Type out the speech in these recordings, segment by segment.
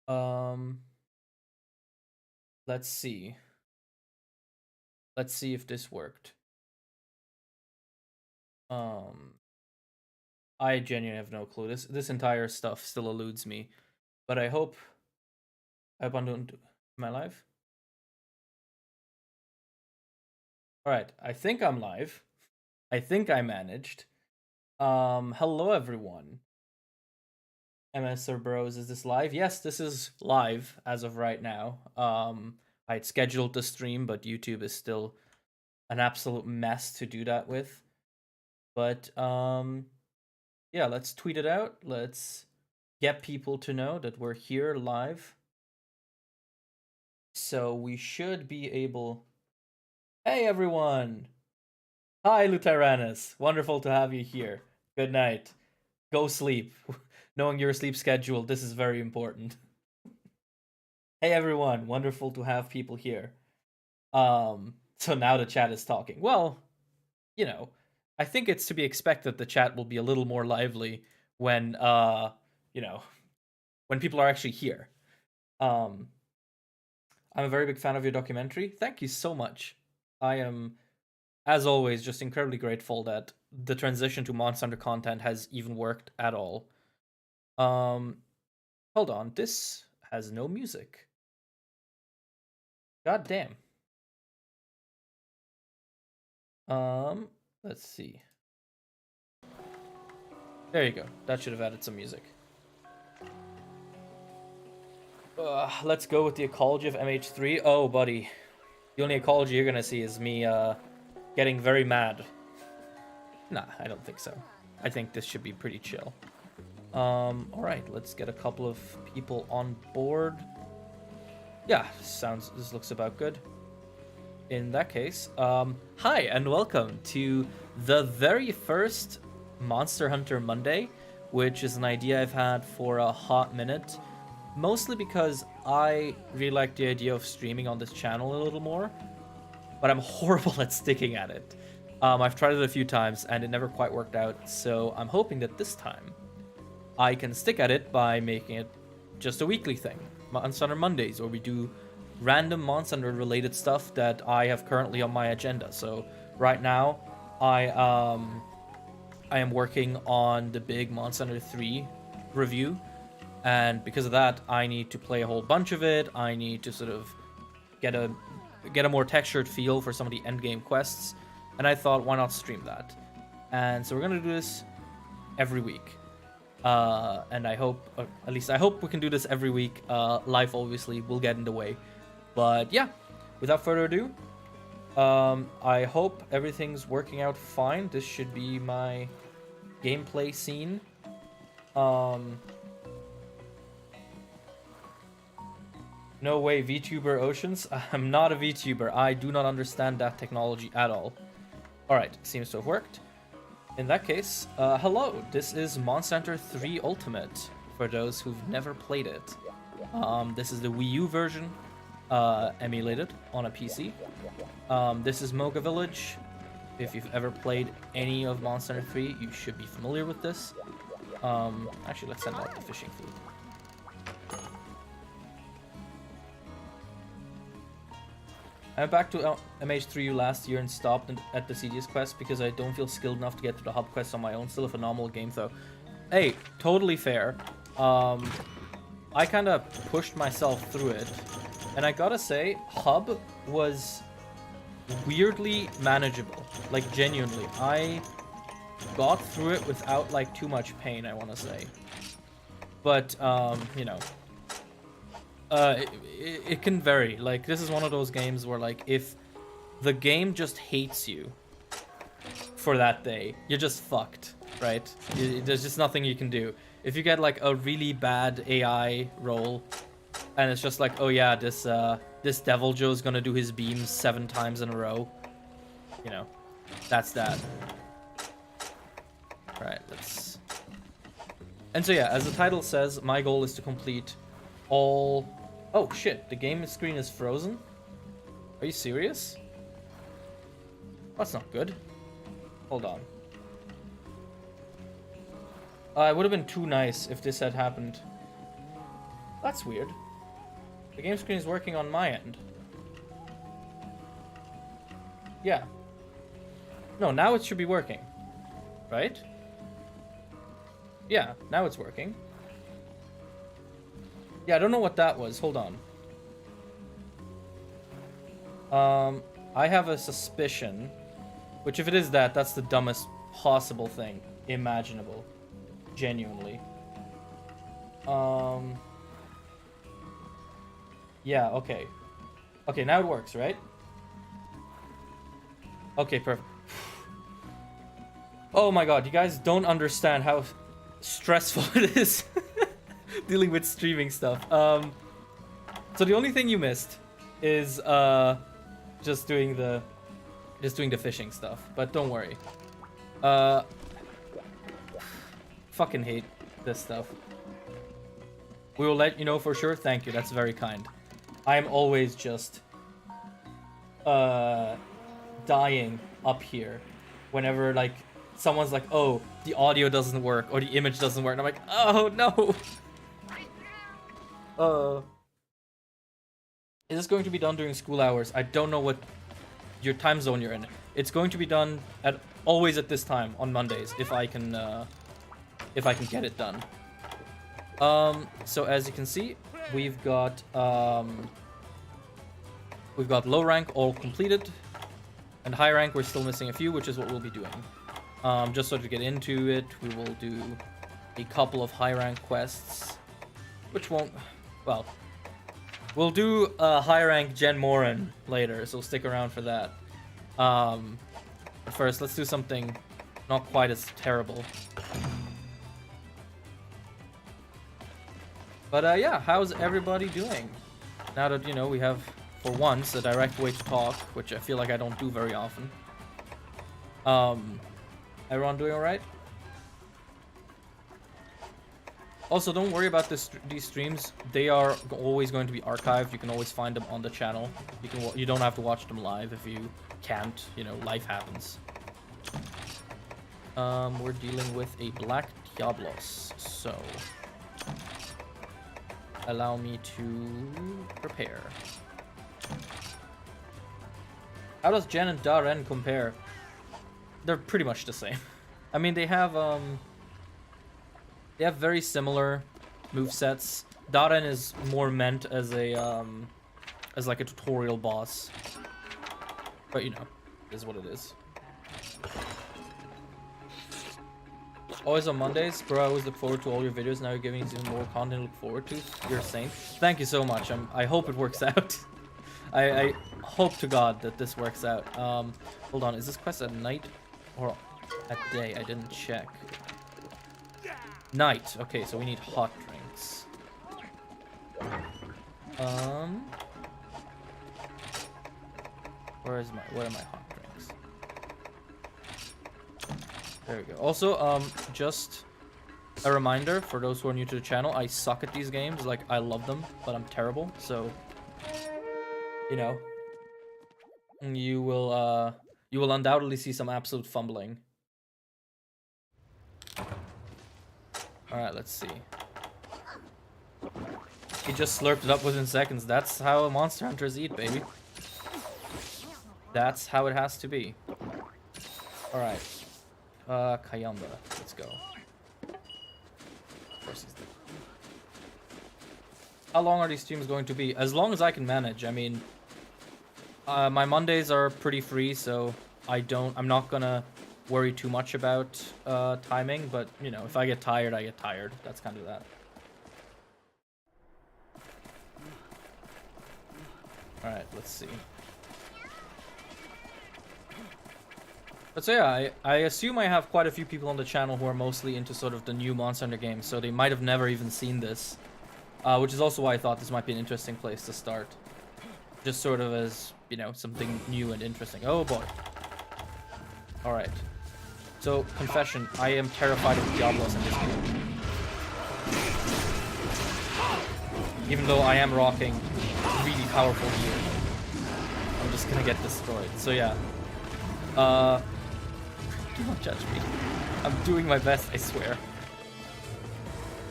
Um, let's see. Let's see if this worked. Um, I genuinely have no clue. This entire stuff still eludes me, but I hope I'm doing. Am I live? All right, I think I'm live. I think I managed. Hello everyone. MS or Bros, is this live? Yes, this is live as of right now. I had scheduled the stream, but YouTube is still an absolute mess to do that with. But yeah, let's tweet it out. Let's get people to know that we're here live. So we should be able. Hey everyone! Hi Lutyrannus! Wonderful to have you here. Good night. Go sleep. Knowing your sleep schedule, this is very important. Hey everyone, wonderful to have people here. So now the chat is talking. Well, you know, I think it's to be expected the chat will be a little more lively when you know, when people are actually here. Um I'm a very big fan of your documentary. Thank you so much. I am, as always, just incredibly grateful that the transition to Monster Hunter content has even worked at all. Um hold on, this has no music. God damn. Let's see. There you go. That should have added some music. Let's go with the ecology of MH3. Oh, buddy. The only ecology you're gonna see is me, getting very mad. Nah, I don't think so. I think this should be pretty chill. Alright, let's get a couple of people on board. Yeah, this looks about good. In that case, hi and welcome to the very first Monster Hunter Monday, which is an idea I've had for a hot minute. Mostly because I really like the idea of streaming on this channel a little more, but I'm horrible at sticking at it. I've tried it a few times and it never quite worked out, so I'm hoping that this time I can stick at it by making it just a weekly thing. Monster Hunter Mondays, where we do random Monster Hunter related stuff that I have currently on my agenda. So right now, I am working on the big Monster Hunter 3 review, and because of that, I need to play a whole bunch of it. I need to sort of get a more textured feel for some of the endgame quests, and I thought, why not stream that? And so we're gonna do this every week. And I hope, at least I hope we can do this every week. Life obviously will get in the way. But yeah, without further ado, I hope everything's working out fine. This should be my gameplay scene. No way, VTuber Oceans. I'm not a VTuber. I do not understand that technology at all. Alright, seems to have worked. In that case, hello, this is Monster Hunter 3 Ultimate, for those who've never played it. This is the Wii U version, emulated on a PC. This is Mocha Village. If you've ever played any of Monster Hunter 3, you should be familiar with this. Actually, let's send out the fishing fleet. I went back to MH3U last year and stopped at the Deciduous quest because I don't feel skilled enough to get to the hub quest on my own. Still a phenomenal game though. Hey, totally fair. I kind of pushed myself through it, and I gotta say, hub was weirdly manageable. Like, genuinely, I got through it without like too much pain, I want to say. But you know, it can vary. Like, this is one of those games where, like, if the game just hates you for that day, you're just fucked, right? There's just nothing you can do. If you get like a really bad AI roll, and it's just like, oh yeah, this Devil Joe's gonna do his beams 7 times in a row, you know, that's that. Alright, let's... And so yeah, as the title says, my goal is to complete all... Oh shit, the game screen is frozen? Are you serious? That's not good. Hold on. It would have been too nice if this had happened. That's weird. The game screen is working on my end. Yeah. No, now it should be working. Right? Yeah, now it's working. Yeah, I don't know what that was. Hold on. I have a suspicion. Which, if it is that, that's the dumbest possible thing imaginable. Genuinely. Yeah, okay. Okay, now it works, right? Okay, perfect. Oh my god, you guys don't understand how stressful it is dealing with streaming stuff. So the only thing you missed is just doing the fishing stuff, but don't worry. Fucking hate this stuff. We will let you know for sure. Thank you, that's very kind. I am always just dying up here whenever like someone's like, oh, the audio doesn't work or the image doesn't work, and I'm like, oh no. Is this going to be done during school hours? I don't know what your time zone you're in. It's going to be done always at this time on Mondays if I can get it done. So as you can see, we've got low rank all completed, and high rank we're still missing a few, which is what we'll be doing. Just so to get into it, we will do a couple of high rank quests, which won't, well, we'll do high rank Gen Morin later, so stick around for that. But first, let's do something not quite as terrible. But yeah, how's everybody doing? Now that, you know, we have, for once, a direct way to talk, which I feel like I don't do very often. Everyone doing alright? Also, don't worry about these streams. They are always going to be archived. You can always find them on the channel. You don't have to watch them live if you can't. You know, life happens. We're dealing with a Black Diablos, so allow me to prepare. How does Jen and Darren compare? They're pretty much the same. I mean, they have very similar movesets. Darren is more meant as a as like a tutorial boss. But you know, it is what it is. Always on Mondays, bro. I always look forward to all your videos. Now you're giving us even more content to look forward to. You're a saint. Thank you so much. I hope it works out. I hope to God that this works out. Hold on. Is this quest at night or at day? I didn't check. Night. Okay, so we need hot drinks. Where are my hot drinks? There we go. Also, just a reminder for those who are new to the channel, I suck at these games. Like, I love them, but I'm terrible. So, you know, you will undoubtedly see some absolute fumbling. All right, let's see. He just slurped it up within seconds. That's how monster hunters eat, baby. That's how it has to be. All right. Kayamba, let's go. Of course he's there. How long are these streams going to be? As long as I can manage. I mean, my Mondays are pretty free, so I'm not gonna worry too much about timing. But you know, if I get tired, I get tired. That's kind of that. All right, let's see. But so yeah, I assume I have quite a few people on the channel who are mostly into sort of the new Monster Hunter games, so they might have never even seen this. Which is also why I thought this might be an interesting place to start. Just sort of as, you know, something new and interesting. Oh boy. Alright. So, confession, I am terrified of Diablos in this game. Even though I am rocking really powerful gear. I'm just gonna get destroyed. So yeah. Do not judge me. I'm doing my best, I swear.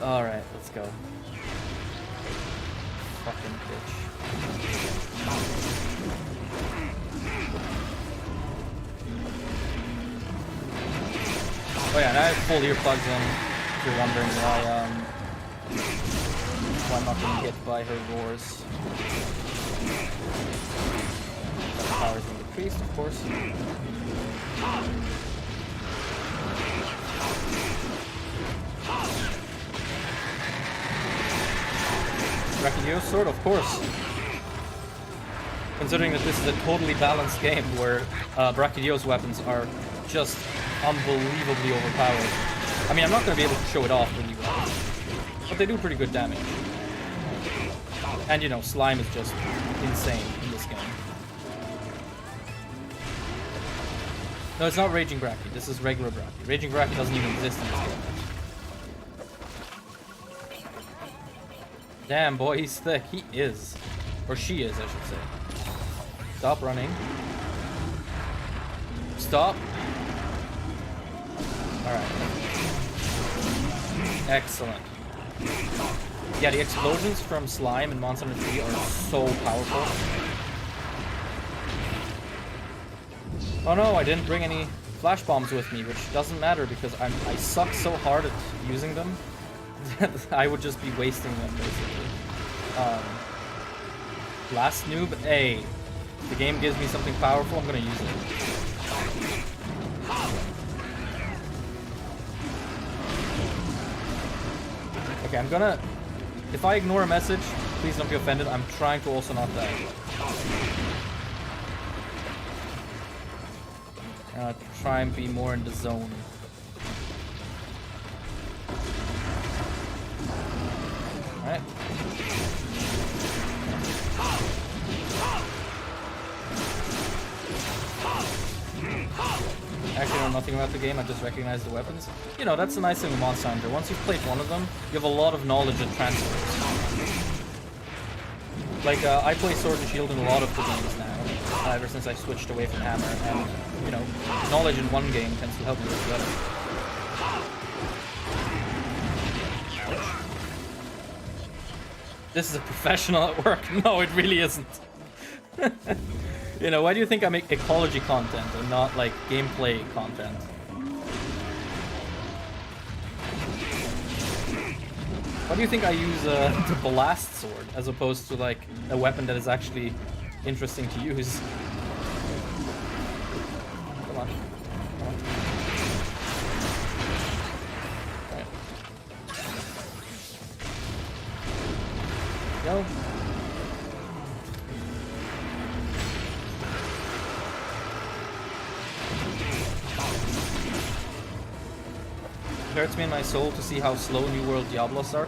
Alright, let's go. fucking bitch. Oh yeah, and I have full earplugs in, if you're wondering why I'm not getting hit by her roars. The power's been decreased, of course. Brachiosaur sword, of course. Considering that this is a totally balanced game where Brachiosaur's weapons are just unbelievably overpowered. I mean, I'm not going to be able to show it off really well, but they do pretty good damage. And you know, slime is just insane in this game. No, it's not Raging Brachii. This is regular Brachii. Raging Brachii doesn't even exist in this game. Damn, boy, he's thick. He is. Or she is, I should say. Stop running. Stop. Alright. Excellent. Yeah, the explosions from slime in Monster Hunter 3 are so powerful. Oh no, I didn't bring any flash bombs with me, which doesn't matter because I suck so hard at using them that I would just be wasting them, basically. Blast noob, hey, if the game gives me something powerful, I'm gonna use it. Okay, I'm gonna... If I ignore a message, please don't be offended. I'm trying to also not die. Try and be more in the zone. Alright. Actually, I know nothing about the game, I just recognize the weapons. You know, that's the nice thing with Monster Hunter. Once you've played one of them, you have a lot of knowledge that transfers. Like, I play Sword and Shield in a lot of the games now, ever since I switched away from Hammer, and, you know, knowledge in one game tends to help you get better. This is a professional at work. No, it really isn't. You know, why do you think I make ecology content and not, like, gameplay content? Why do you think I use the blast sword as opposed to, like, a weapon that is actually interesting to use? Come on. Come on. Alright. Go. It hurts me in my soul to see how slow New World Diablos are.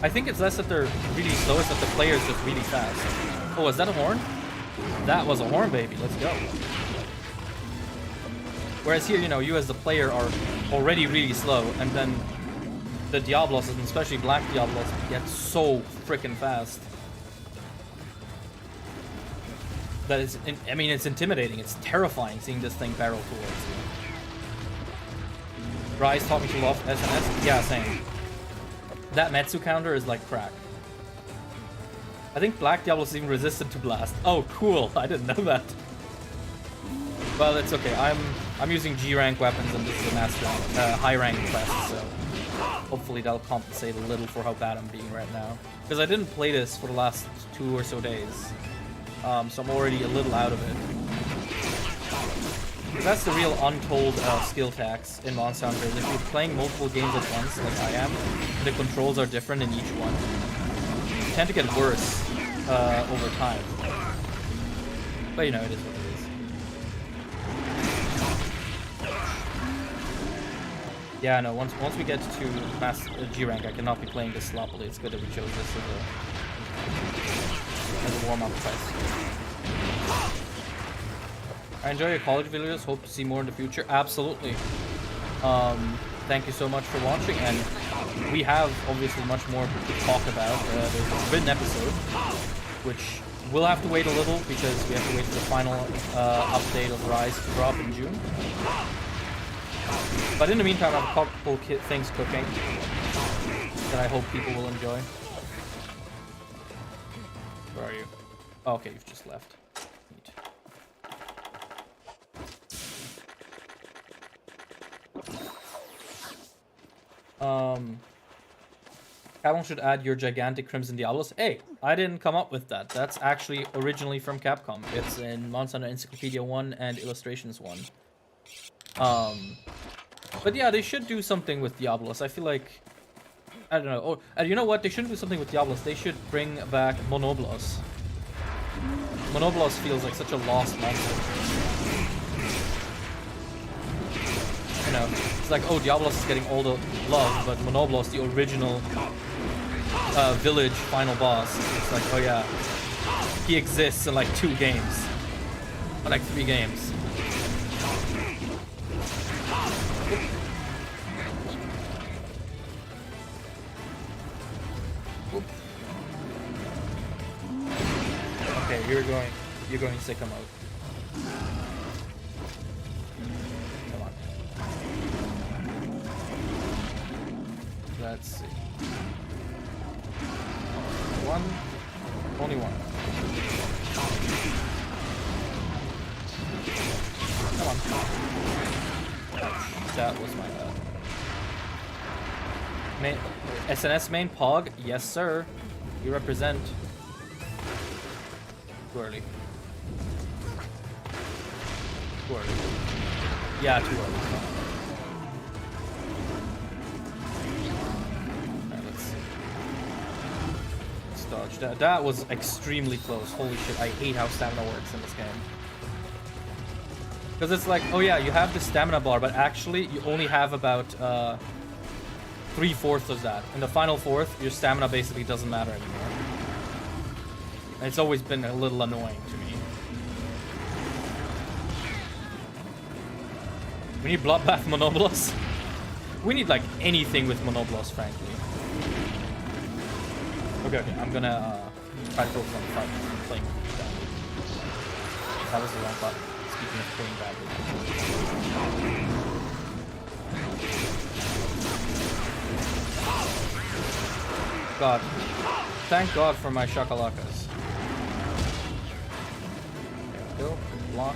I think it's less that they're really slow, it's that the player's just really fast. Oh, is that a horn? That was a horn, baby. Let's go. Whereas here, you know, you as the player are already really slow, and then the Diablos, and especially Black Diablos, get so freaking fast. That is, I mean, it's intimidating. It's terrifying seeing this thing barrel towards you. Rise taught me to love SNS. Yeah, same. That Metsu counter is like crack. I think Black Diablo is even resistant to blast. Oh, cool! I didn't know that. Well, it's okay. I'm using G rank weapons, and this is a master rank, high rank quest, so hopefully that'll compensate a little for how bad I'm being right now. Because I didn't play this for the last 2 or so days, so I'm already a little out of it. That's the real untold skill tax in Monster Hunter. If you're playing multiple games at once, like I am, and the controls are different in each one, you tend to get worse over time. But you know, it is what it is. Yeah, no, once we get to G rank, I cannot be playing this sloppily. It's good that we chose this as a warm-up quest. I enjoy your college videos, hope to see more in the future. Absolutely. Thank you so much for watching, and we have obviously much more to talk about. There's a written episode, which we'll have to wait a little because we have to wait for the final update of Rise to drop in June. But in the meantime, I have a couple things cooking that I hope people will enjoy. Where are you? Oh, okay, you've just left. Neat. Capcom should add your gigantic Crimson Diablos. Hey, I didn't come up with that. That's actually originally from Capcom. It's in Monster Hunter Encyclopedia 1 and Illustrations 1. But yeah, they should do something with Diablos. I feel like... I don't know. Oh, and you know what? They shouldn't do something with Diablos. They should bring back Monoblos. Monoblos feels like such a lost monster. You know, it's like, oh, Diablos is getting all the love, but Monoblos, the original village final boss, it's like, oh yeah, he exists in like 2 games. Or like 3 games. Okay, you're going sicko mode. Come on. Let's see. One. Only one. Come on. That was my bad. SNS main Pog? Yes, sir. You represent. Too early. Too early. Yeah, too early. Alright, let's see. Let's dodge. That was extremely close. Holy shit, I hate how stamina works in this game. Because it's like, oh yeah, you have the stamina bar, but actually you only have about 3/4 of that. In the final fourth, your stamina basically doesn't matter anymore. And it's always been a little annoying to me. We need Bloodbath Monoblos. We need like anything with Monoblos, frankly. Okay, I'm gonna try to focus on the fight. Playing badly. That was the wrong button. Speaking of playing badly. God. Thank God for my shakalakas. There we go. Block.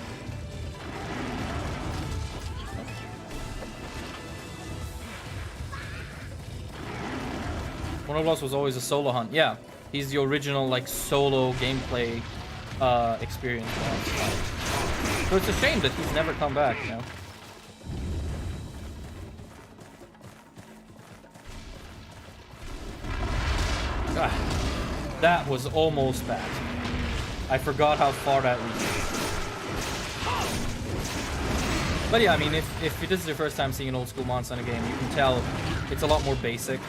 Monoblos was always a solo hunt. Yeah, he's the original like solo gameplay experience. So it's a shame that he's never come back, you know. Ah, that was almost bad. I forgot how far that reached. But yeah, I mean, if this is your first time seeing an old school monster in a game, you can tell it's a lot more basic.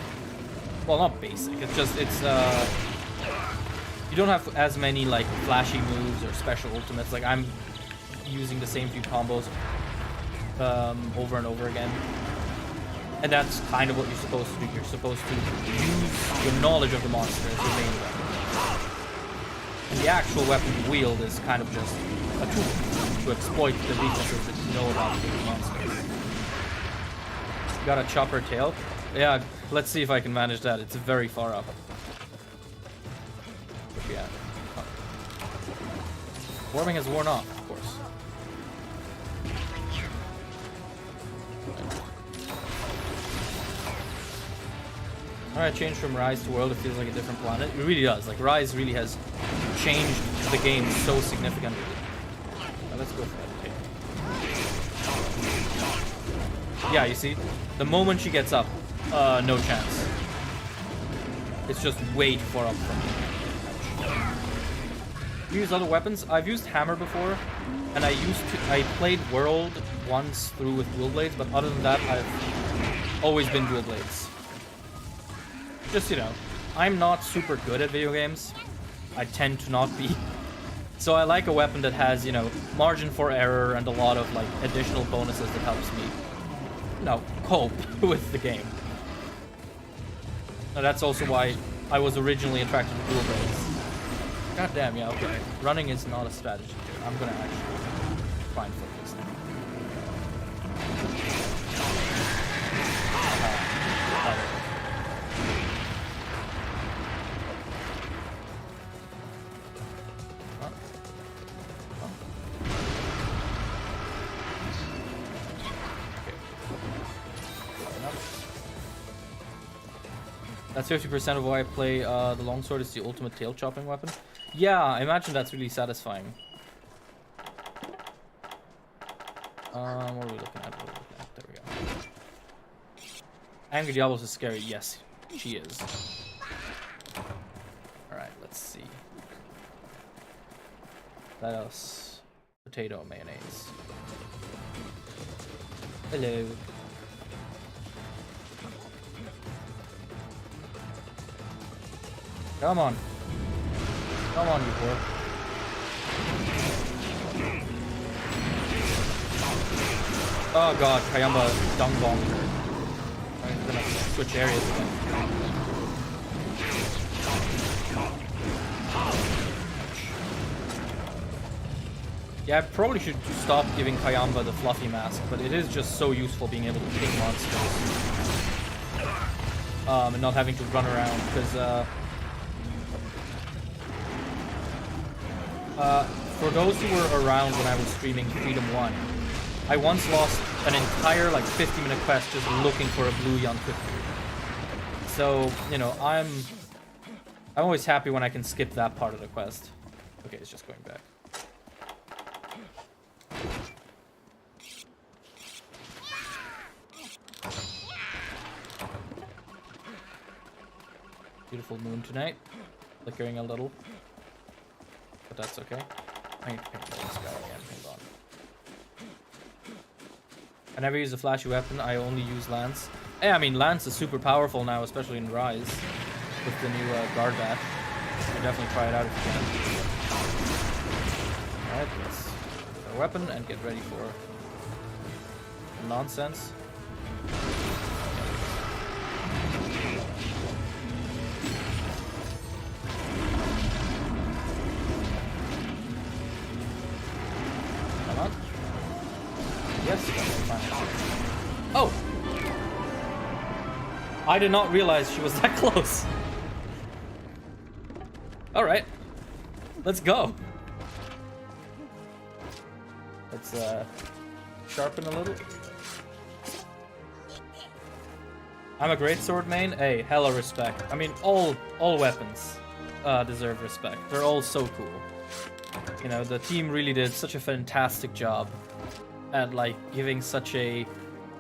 Well, not basic. It's just you don't have as many like flashy moves or special ultimates. Like I'm using the same few combos over and over again. And that's kind of what you're supposed to do. You're supposed to use your knowledge of the monster as your main weapon. And the actual weapon you wield is kind of just a tool to exploit the weaknesses that you know about the monsters. Got a chopper tail. Yeah, let's see if I can manage that. It's very far up. Yeah. Warming has worn off, of course. Alright, change from Rise to World, it feels like a different planet. It really does. Like, Rise really has changed the game so significantly. Now, let's go for that. Okay. Yeah, you see? The moment she gets up, no chance. It's just way too far up from me. You use other weapons? I've used Hammer before, and I played World once through with Dual Blades, but other than that, I've always been Dual Blades. Just, you know, I'm not super good at video games. I tend to not be. So I like a weapon that has, you know, margin for error and a lot of, like, additional bonuses that helps me, you know, cope with the game. Now, that's also why I was originally attracted to Dual Blades. God damn, yeah, okay. Running is not a strategy here. I'm gonna actually find focus now. That's 50% of why I play the longsword. Is the ultimate tail chopping weapon. Yeah, I imagine that's really satisfying. What are we looking at? What are we looking at? There we go. Angry Diablos is scary. Yes, she is. Alright, let's see. What else? Potato mayonnaise. Hello. Come on. Come on, you poor. Oh god, Kayamba dung bomb. I'm gonna switch areas again. Yeah, I probably should stop giving Kayamba the fluffy mask, but it is just so useful being able to kick monsters. And not having to run around, because for those who were around when I was streaming Freedom 1, I once lost an entire, like, 50-minute quest just looking for a blue Yankuku. So, you know, I'm always happy when I can skip that part of the quest. Okay, it's just going back. Beautiful moon tonight. Flickering a little. But that's okay. I need to paint this guy again. Hold on. I never use a flashy weapon. I only use Lance. Hey, I mean, Lance is super powerful now, especially in Rise. With the new guard batch. So definitely try it out if you can. Alright, let's get our weapon and get ready for nonsense. Oh! I did not realize she was that close. Alright. Let's go. Let's sharpen a little. I'm a great sword main. Hey, hella respect. I mean, all weapons deserve respect. They're all so cool. You know, the team really did such a fantastic job at, like, giving such a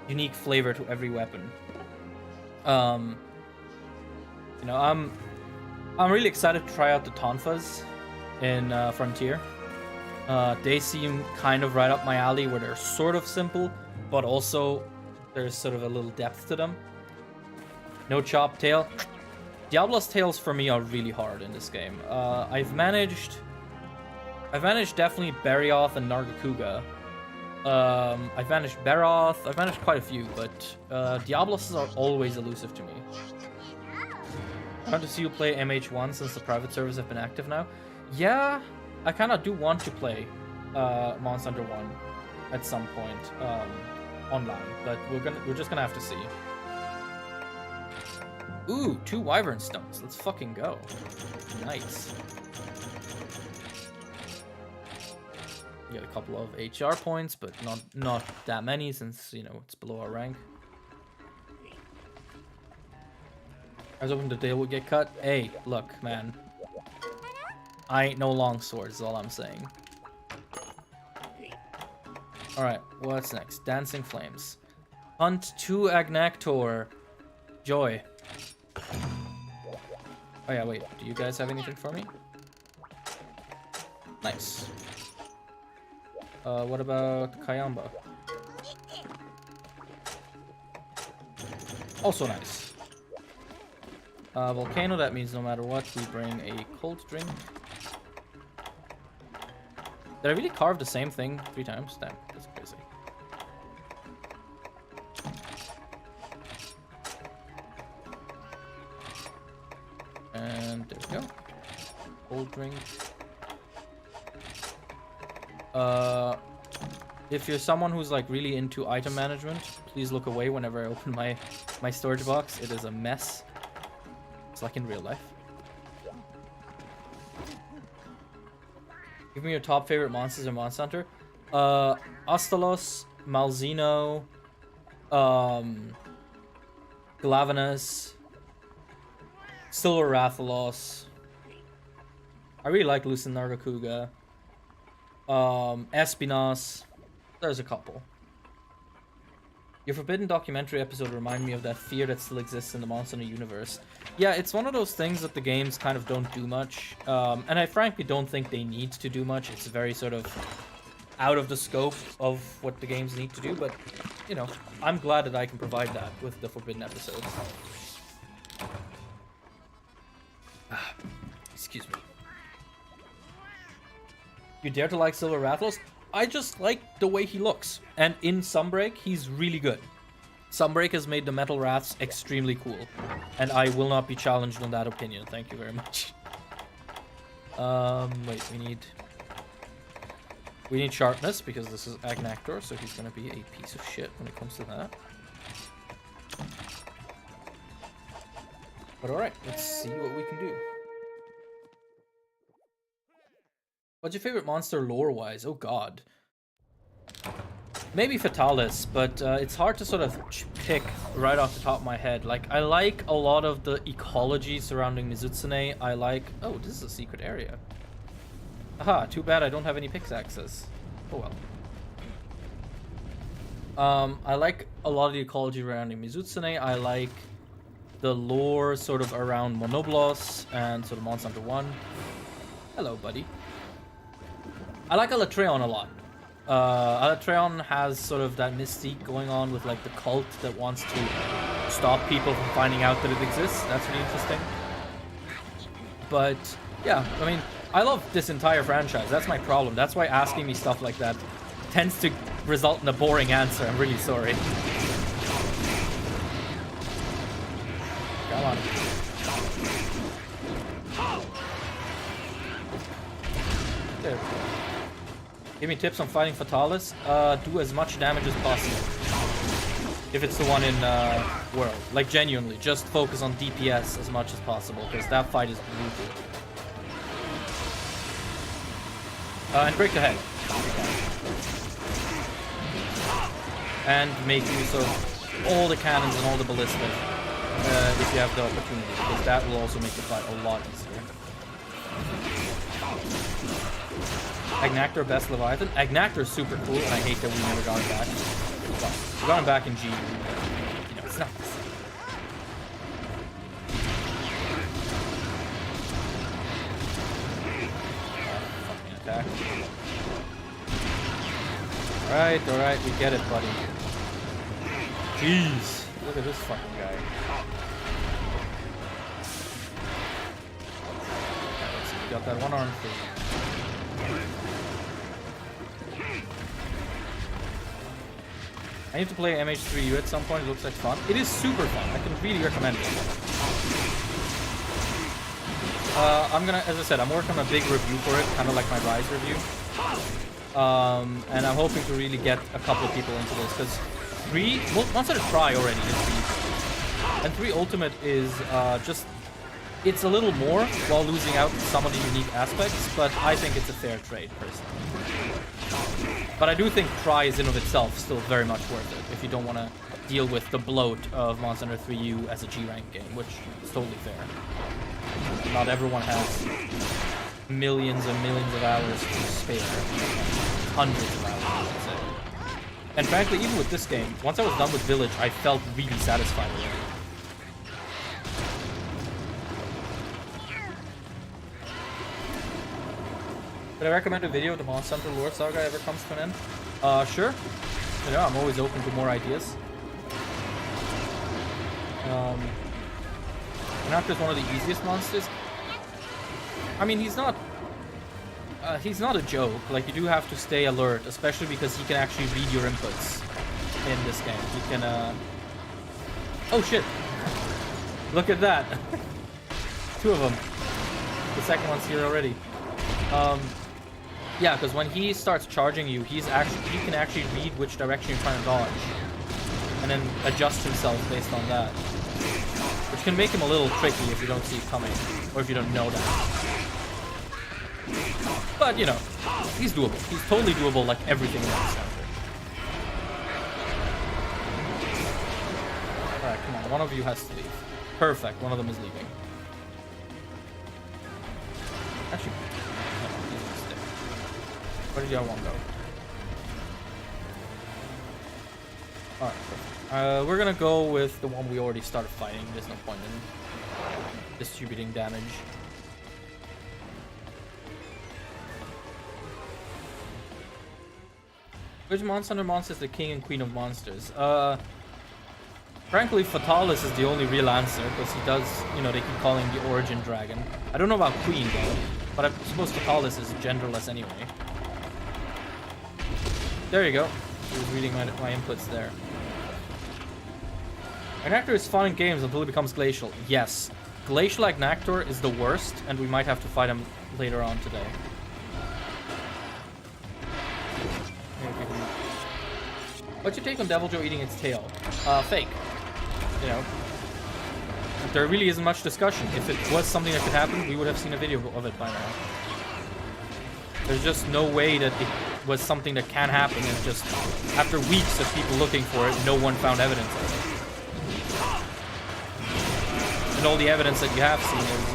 unique flavor to every weapon. You know, I'm really excited to try out the Tonfas in Frontier. They seem kind of right up my alley, where they're sort of simple, but also there's sort of a little depth to them. No chop tail. Diablo's tails for me are really hard in this game. I've managed definitely Barioth and Nargacuga. I've managed Baroth, I've managed quite a few, but Diablos are always elusive to me. I want to see you play MH1 since the private servers have been active now. Yeah, I kind of do want to play Monster Hunter 1 at some point online, but we're just gonna have to see. Ooh, 2 Wyvern Stones. Let's fucking go. Nice. Get a couple of HR points, but not that many since, you know, it's below our rank. I was hoping the deal would get cut. Hey, look, man. I ain't no longsword is all I'm saying. Alright, what's next? Dancing Flames. Hunt 2 Agnactor. Joy. Oh yeah, wait. Do you guys have anything for me? Nice. What about Kayamba? Also nice. Volcano, that means no matter what, we bring a cold drink. Did I really carve the same thing 3 times? Damn, that's crazy. And there we go. Cold drink. If you're someone who's like really into item management, please look away whenever I open my storage box. It is a mess. It's like in real life. Give me your top favorite monsters in Monster Hunter. Astalos, Malzeno, Glavenus, Silver Rathalos. I really like Lucent Nargacuga. Espinas. There's a couple. Your Forbidden documentary episode reminded me of that fear that still exists in the Monster Hunter universe. Yeah, it's one of those things that the games kind of don't do much. And I frankly don't think they need to do much. It's very sort of out of the scope of what the games need to do. But, you know, I'm glad that I can provide that with the Forbidden episodes. Excuse me. You dare to like Silver Rathalos? I just like the way he looks. And in Sunbreak, he's really good. Sunbreak has made the Metal Wraths extremely cool. And I will not be challenged on that opinion. Thank you very much. Wait, we need sharpness, because this is Agnactor, so he's gonna be a piece of shit when it comes to that. But alright, let's see what we can do. What's your favorite monster lore-wise? Oh god. Maybe Fatalis, but it's hard to sort of pick right off the top of my head. Like, I like a lot of the ecology surrounding Mizutsune. I like... Oh, this is a secret area. Aha, too bad I don't have any pickaxes. Oh well. I like a lot of the ecology surrounding Mizutsune. I like the lore sort of around Monoblos and sort of Monster Hunter 1. Hello, buddy. I like Alatreon a lot. Alatreon has sort of that mystique going on with like the cult that wants to stop people from finding out that it exists. That's really interesting. But yeah, I mean, I love this entire franchise. That's my problem. That's why asking me stuff like that tends to result in a boring answer. I'm really sorry. Come on. There we go. Give me tips on fighting Fatalis. Do as much damage as possible. If it's the one in World. Like, genuinely, just focus on DPS as much as possible, because that fight is brutal. And break the head. And make use of all the cannons and all the ballistas if you have the opportunity, because that will also make the fight a lot easier. Agnactor, best Leviathan. Agnactor is super cool, and I hate that we never got him back. Well, we got him back in G. You know, it's not the same. Fucking attack. Alright, we get it, buddy. Jeez, look at this fucking guy. Okay, let's see, we got that one arm thing. I need to play MH3U at some point. It looks like fun. It is super fun. I can really recommend it. As I said, I'm working on a big review for it, kind of like my Rise review. And I'm hoping to really get a couple of people into this, because 3, once I try already, is easy. And 3 Ultimate is just, it's a little more while losing out some of the unique aspects, but I think it's a fair trade, personally. But I do think Try is in of itself still very much worth it, if you don't want to deal with the bloat of Monster Hunter 3U as a G-rank game, which is totally fair. Not everyone has millions and millions of hours to spare. Hundreds of hours, I should say. And frankly, even with this game, once I was done with Village, I felt really satisfied already. Could I recommend a video of the Monster Hunter Lore Saga ever comes to an end? Sure. You know, I'm always open to more ideas. Agnactor is one of the easiest monsters. I mean, he's not a joke. Like, you do have to stay alert, especially because he can actually read your inputs in this game. He can, Oh, shit. Look at that. 2 of them. The second one's here already. Yeah, because when he starts charging you, he can actually read which direction you're trying to dodge, and then adjust himself based on that, which can make him a little tricky if you don't see it coming, or if you don't know that. But, you know, he's doable. He's totally doable, like everything in this center. Alright, come on. One of you has to leave. Perfect. One of them is leaving. Where did y'all want to go? Alright, perfect. We're gonna go with the one we already started fighting. There's no point in distributing damage. Which monster is the king and queen of monsters? Frankly, Fatalis is the only real answer, because he does, you know, they keep calling him the origin dragon. I don't know about queen, though, but I suppose Fatalis is genderless anyway. There you go. He was reading my inputs there. Agnactor is fun in games until he becomes glacial. Yes. Glacial Agnactor is the worst, and we might have to fight him later on today. What's your take on Deviljho eating its tail? Fake. You know, there really isn't much discussion. If it was something that could happen, we would have seen a video of it by now. There's just no way that it was something that can happen, and just after weeks of people looking for it, no one found evidence of it. And all the evidence that you have seen is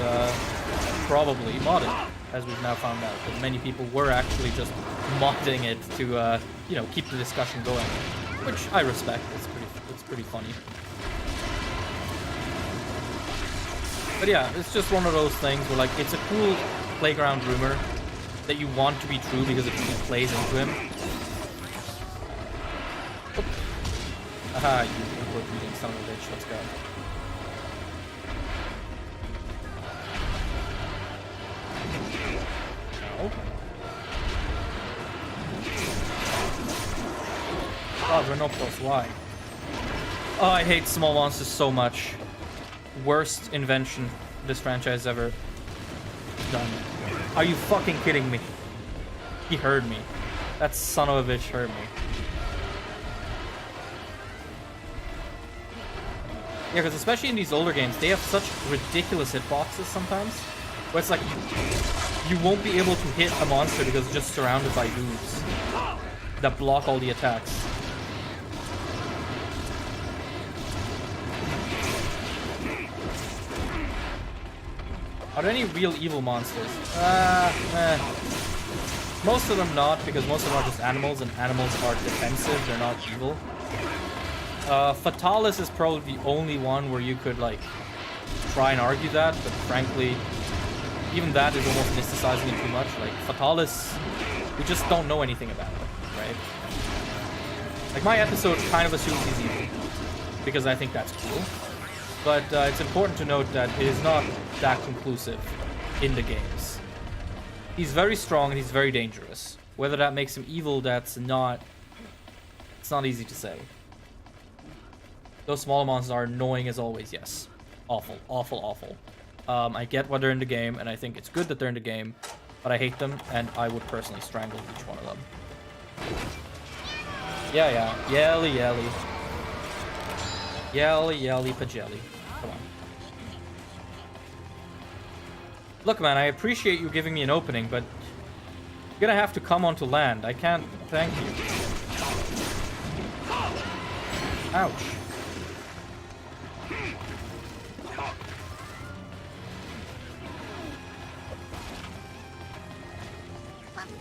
probably modded, as we've now found out. That many people were actually just modding it to, you know, keep the discussion going, which I respect. It's pretty funny. But yeah, it's just one of those things where, like, it's a cool playground rumor that you want to be true because it really plays into him. Oop. Aha, you were beating son of a bitch. Let's go. No. Oh, Renopos, why? Oh, I hate small monsters so much. Worst invention this franchise ever done. Are you fucking kidding me? He heard me. That son of a bitch heard me. Yeah, because especially in these older games, they have such ridiculous hitboxes sometimes. Where it's like, you won't be able to hit a monster because it's just surrounded by dudes that block all the attacks. Are there any real evil monsters? Most of them not, because most of them are just animals, and animals are defensive, they're not evil. Fatalis is probably the only one where you could, like, try and argue that, but frankly, even that is almost mysticizing it too much. Like, Fatalis, we just don't know anything about it, right? Like, my episode kind of assumes he's evil, because I think that's cool. But it's important to note that it is not that conclusive in the games. He's very strong and he's very dangerous. Whether that makes him evil, it's not easy to say. Those smaller monsters are annoying as always, yes. Awful, awful, awful. I get why they're in the game, and I think it's good that they're in the game, but I hate them, and I would personally strangle each one of them. Yeah, yelly, yelly. Yelly, yelly, pajelly. Come on. Look, man, I appreciate you giving me an opening, but you're gonna have to come onto land. I can't thank you. Ouch.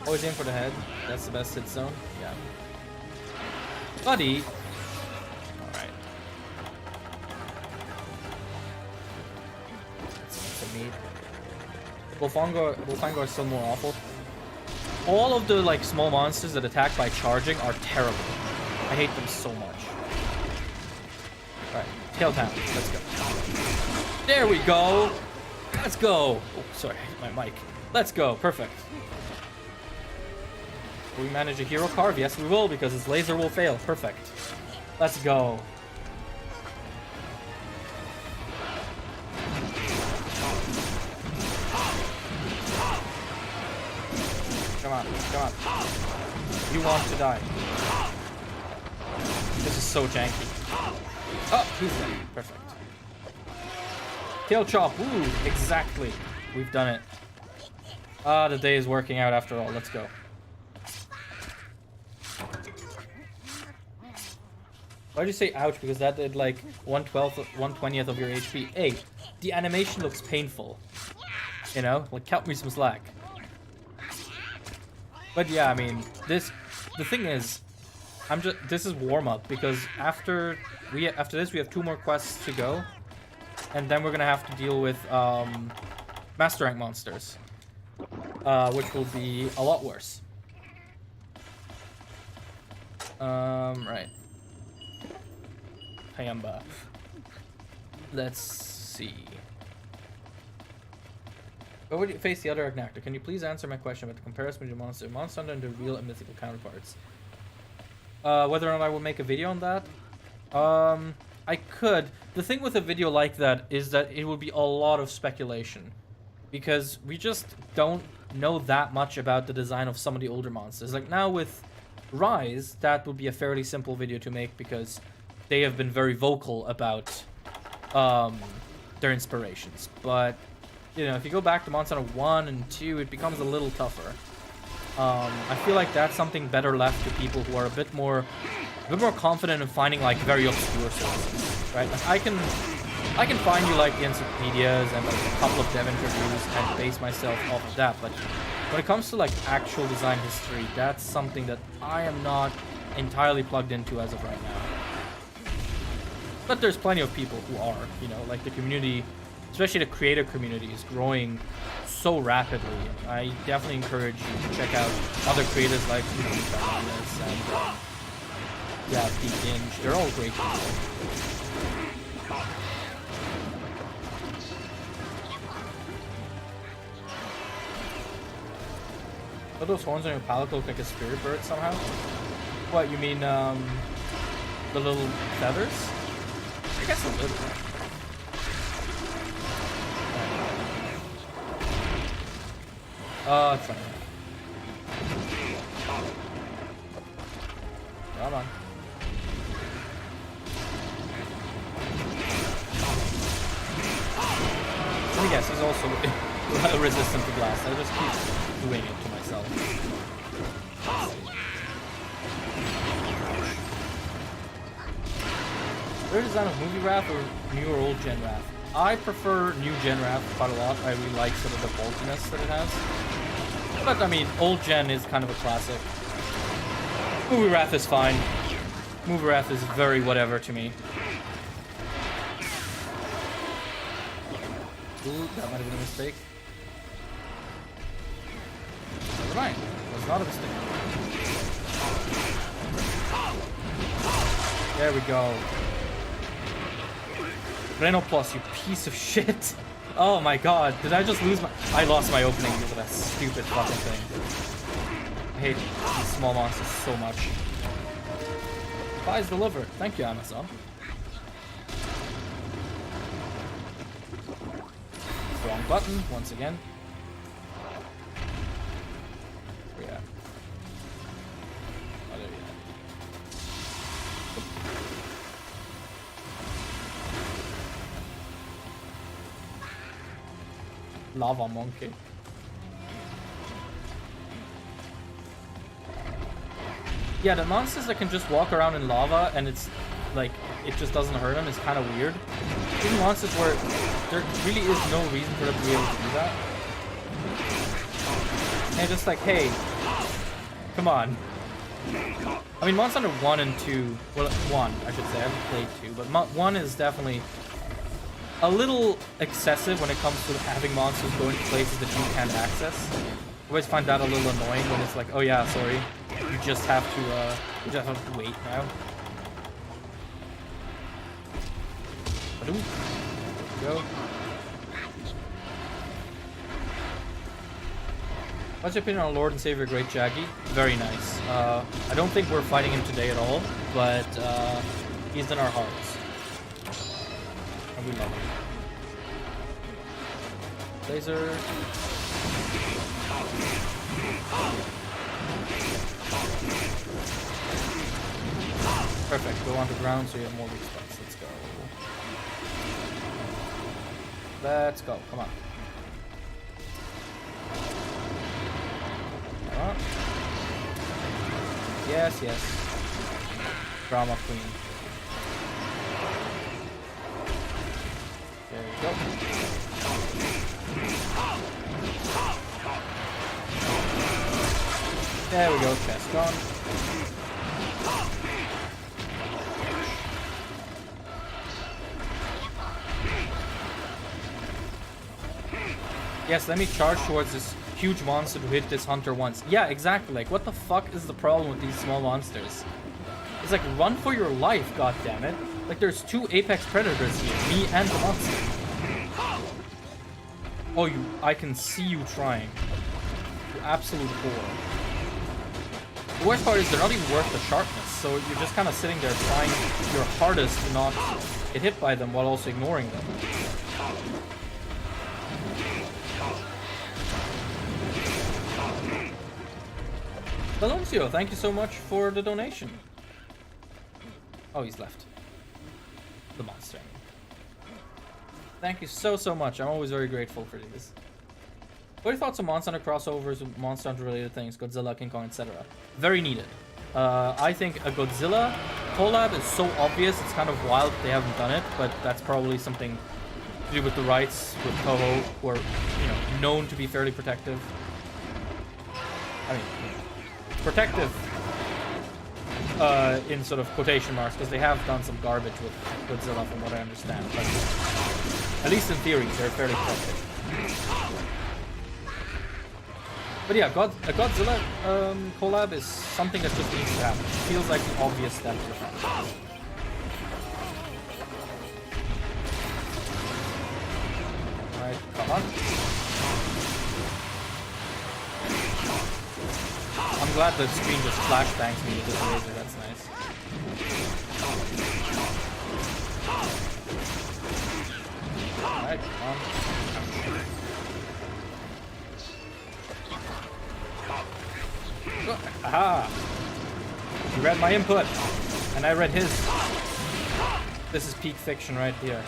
Always aim for the head. That's the best hit zone. Yeah. Buddy. Alright. Some meat. Wolfango are still more awful. All of the, like, small monsters that attack by charging are terrible. I hate them so much. Alright. Tail Town. Let's go. There we go. Let's go. Oh, sorry. My mic. Let's go. Perfect. Will we manage a hero carve? Yes, we will, because his laser will fail. Perfect. Let's go. Come on, come on. You want to die. This is so janky. Oh, he's dead. Perfect. Tail chop. Woo, exactly. We've done it. Ah, the day is working out after all. Let's go. Why'd you say ouch? Because that did like 1/12, 1/20th of your HP. Hey, the animation looks painful. You know, like, cut me some slack. But yeah, I mean, the thing is, this is warm up because after this we have 2 more quests to go, and then we're gonna have to deal with master rank monsters, which will be a lot worse. Right. Hayamba. Let's see. But would you face the other actor? Can you please answer my question about the comparison between Monster Hunter and the real and mythical counterparts? Whether or not I will make a video on that? I could. The thing with a video like that is that it will be a lot of speculation. Because we just don't know that much about the design of some of the older monsters. Like now with Rise, that would be a fairly simple video to make because they have been very vocal about their inspirations. But, you know, if you go back to Monster Hunter 1 and 2, it becomes a little tougher. I feel like that's something better left to people who are a bit more confident in finding like very obscure sources, right? Like I can find you like the encyclopedias and like a couple of dev interviews and base myself off of that, but when it comes to like actual design history, that's something that I am not entirely plugged into as of right now. But there's plenty of people who are, you know, like the community, especially the creator community, is growing so rapidly. I definitely encourage you to check out other creators like Oceaniz and yeah, Inch. They're all great people. But those horns on your palate look like a spirit bird somehow? What, you mean the little feathers? I guess a little. Oh, it's fine. Come on. Let me guess, he's also resistant to blast. I just keep doing it to myself. Better design of movie Wrath or new or old gen Wrath? I prefer new gen Wrath quite a lot. I really like sort of the bulkiness that it has. But I mean, old gen is kind of a classic. Movie Wrath is fine. Movie Wrath is very whatever to me. Ooh, that might have been a mistake. Never mind. It was not a mistake. There we go. Reno Plus, you piece of shit. Oh my god, did I just lose my... I lost my opening because of that stupid fucking thing. I hate these small monsters so much. Supplies delivered. Thank you, Amazon. Wrong button, once again. Where you at? Oh, there you are. Lava monkey. Yeah, the monsters that can just walk around in lava and it's like it just doesn't hurt them is kind of weird. Even monsters where there really is no reason for them to be able to do that. And just like, hey, come on. I mean, Monster Hunter 1 and 2, well, 1, I should say, I haven't played 2, but 1 is definitely a little excessive when it comes to having monsters going to places that you can't access. I always find that a little annoying when it's like, oh yeah, sorry, you just have to wait now. Go. What's your opinion on Lord and Savior Great Jaggy? Very nice. I don't think we're fighting him today at all, but he's in our hearts. And we love him. Laser. Perfect. Go on the ground so you have more respawns. Let's go. Let's go. Come on. Come on. Yes, yes. Drama queen. There we go. There we go, chest gone. Yes, let me charge towards this huge monster to hit this hunter once. Yeah, exactly. Like, what the fuck is the problem with these small monsters? It's like, run for your life, goddammit. Like, there's 2 apex predators here, me and the monster. Oh, I can see you trying. You absolute whore. The worst part is they're not even worth the sharpness, so you're just kind of sitting there trying your hardest to not get hit by them while also ignoring them. Valoncio, thank you so much for the donation. Oh, he's left. The monster. Thank you so much. I'm always very grateful for these. What are your thoughts on Monster Hunter crossovers with Monster Hunter related things, Godzilla, King Kong, etc.? Very needed. I think a Godzilla collab is so obvious, it's kind of wild they haven't done it, but that's probably something to do with the rights with Toho, who are, you know, known to be fairly protective. I mean, protective in sort of quotation marks, because they have done some garbage with Godzilla from what I understand, but at least in theory they're fairly protective. But yeah, a Godzilla collab is something that just needs to happen. It feels like the obvious step to happen. Alright, come on. I'm glad the screen just flashbangs me with this laser, that's nice. Alright, come on. Aha! You read my input, and I read his. This is peak fiction right here.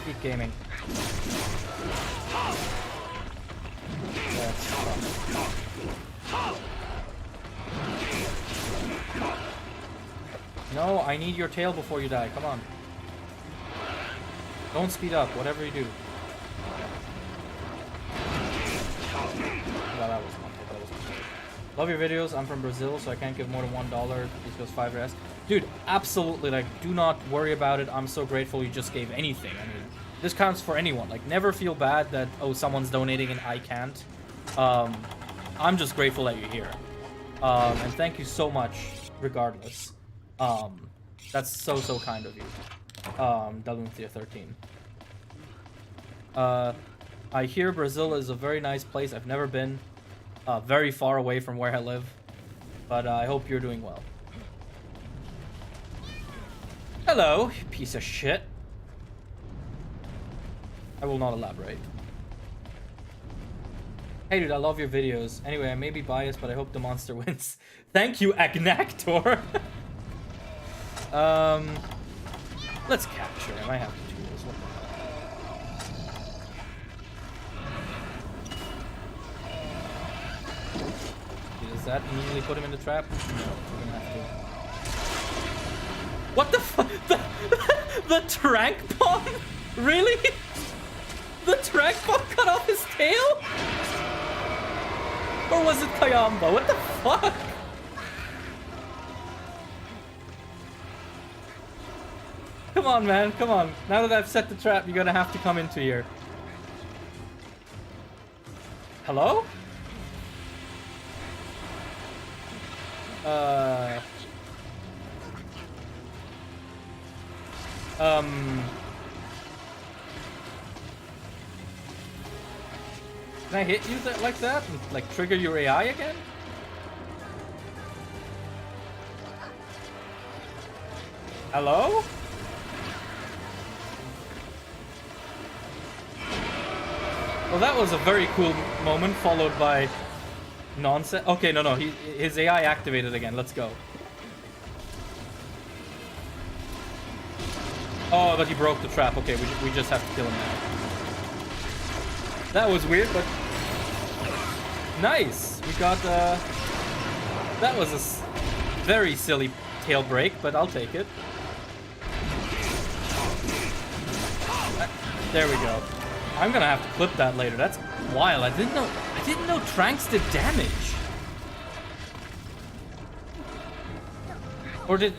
Peak gaming. That's fun. No, I need your tail before you die. Come on. Don't speed up, whatever you do. Well, that was fun. Love your videos. I'm from Brazil, so I can't give more than $1. These goes 5 rest. Dude, absolutely. Like, do not worry about it. I'm so grateful you just gave anything. I mean, this counts for anyone. Like, never feel bad that, oh, someone's donating and I can't. I'm just grateful that you're here. And thank you so much, regardless. That's so kind of you. Dalunthia13. I hear Brazil is a very nice place. I've never been. Very far away from where I live. But I hope you're doing well. Hello, you piece of shit. I will not elaborate. Hey dude, I love your videos. Anyway, I may be biased, but I hope the monster wins. Thank you, Agnactor. Let's capture him. I have the tools. What the hell? Does that immediately put him in the trap? No, we're gonna have to. What the fuck? The trank bomb? Really? The trank bomb cut off his tail? Or was it Kayamba? What the fuck? Come on, man. Come on. Now that I've set the trap, you're gonna have to come into here. Hello? Can I hit you like that and like trigger your AI again? Hello? Well, that was a very cool moment followed by nonsense. Okay, no, his AI activated again. Let's go. Oh, but he broke the trap. Okay, we just have to kill him now. That was weird, but nice. We got that was a very silly tail break, but I'll take it. There we go. I'm gonna have to clip that later. That's Wild. I didn't know Tranks did damage. Or did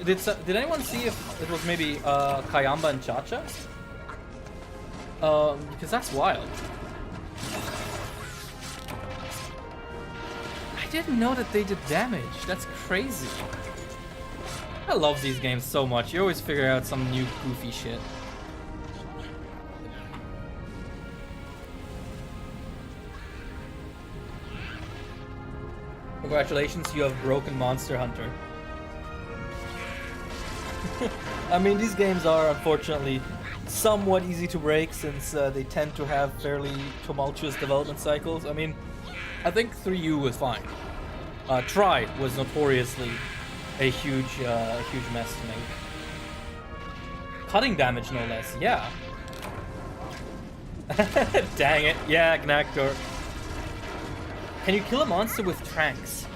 anyone see if it was maybe Kayamba and Chacha? Because that's wild. I didn't know that they did damage. That's crazy. I love these games so much. You always figure out some new goofy shit. Congratulations, you have broken Monster Hunter. I mean, these games are unfortunately somewhat easy to break since they tend to have fairly tumultuous development cycles. I mean, I think 3U was fine. Try was notoriously a huge mess to make. Cutting damage, no less. Yeah. Dang it. Yeah, Gnactor. Can you kill a monster with Tranks?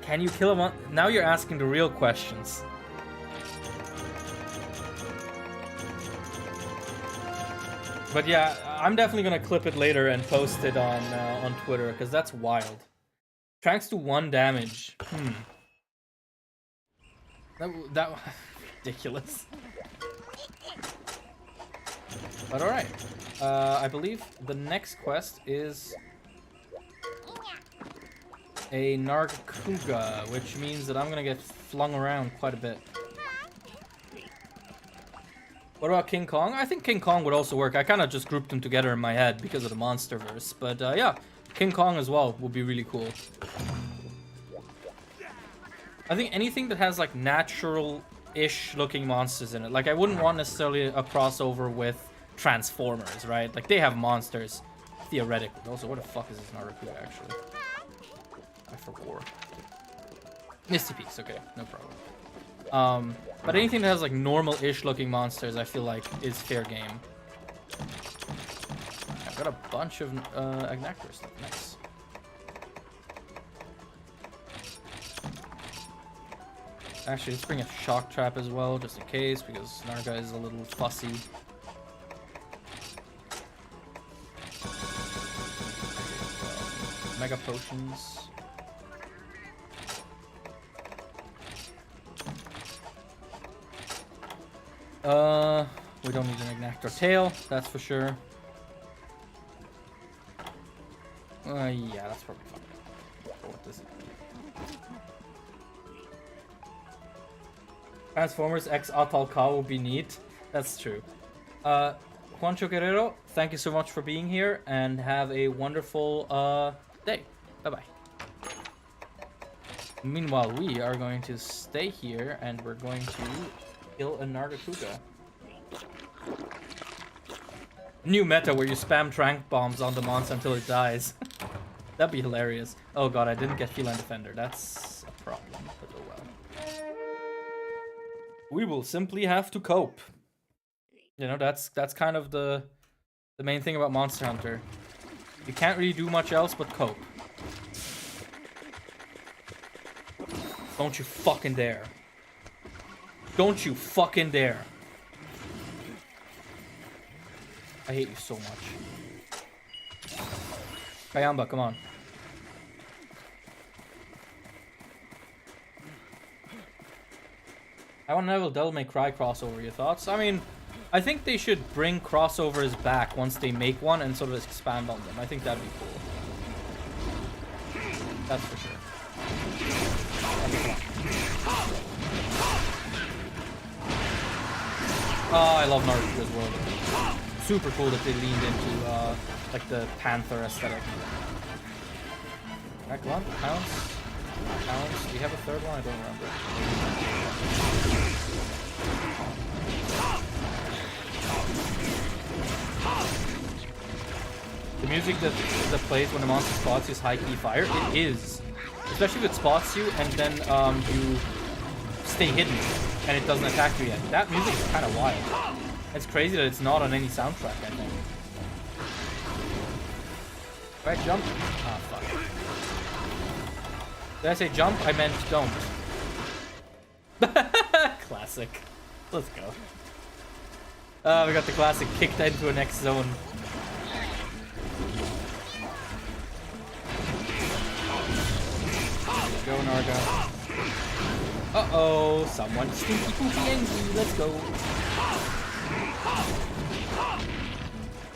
Can you kill him? Now you're asking the real questions. But yeah, I'm definitely gonna clip it later and post it on Twitter because that's wild. Tranks do 1 damage. That ridiculous. But all right, I believe the next quest is a Nargacuga, which means that I'm gonna get flung around quite a bit. What about King Kong? I think King Kong would also work. I kind of just grouped them together in my head because of the Monsterverse. But yeah, King Kong as well would be really cool. I think anything that has like natural-ish looking monsters in it. Like I wouldn't want necessarily a crossover with Transformers, right? Like they have monsters, theoretically. Also, what the fuck is this Nargacuga actually? I forgot. Misty Peaks, okay, no problem. But anything that has like normal-ish looking monsters, I feel like is fair game. I've got a bunch of Agnactor stuff. Nice. Actually, let's bring a Shock Trap as well, just in case, because Narga is a little fussy. Mega Potions. We don't need an Agnactor tail, that's for sure. Yeah, that's probably fine. Go with this. Transformers X Atalca will be neat. That's true. Juancho Guerrero, thank you so much for being here, and have a wonderful day. Bye-bye. Meanwhile, we are going to stay here, and we're going to kill a Nargacuga. New meta where you spam trank bombs on the monster until it dies. That'd be hilarious. Oh god, I didn't get Feline Defender. That's a problem, but oh well. We will simply have to cope. You know, that's kind of the main thing about Monster Hunter. You can't really do much else but cope. Don't you fucking dare. Don't you fucking dare. I hate you so much. Kayamba, come on. I want to know Devil May Cry crossover. Your thoughts? I mean, I think they should bring crossovers back once they make one and sort of expand on them. I think that'd be cool. That's for sure. Oh, I love Naruto's world. Super cool that they leaned into like the Panther aesthetic. Alright, come on, pounce. Pounce. Do you have a third one? I don't remember. The music that plays when the monster spots you is high key fire. It is. Especially if it spots you and then you stay hidden and it doesn't attack you yet. That music is kind of wild. It's crazy that it's not on any soundtrack, I think. Right, jump. Ah, fuck. Did I say jump? I meant don't. Classic. Let's go. We got the classic kicked into a next zone. Go, Narga. Uh-oh, someone stinky poopy angry. Let's go.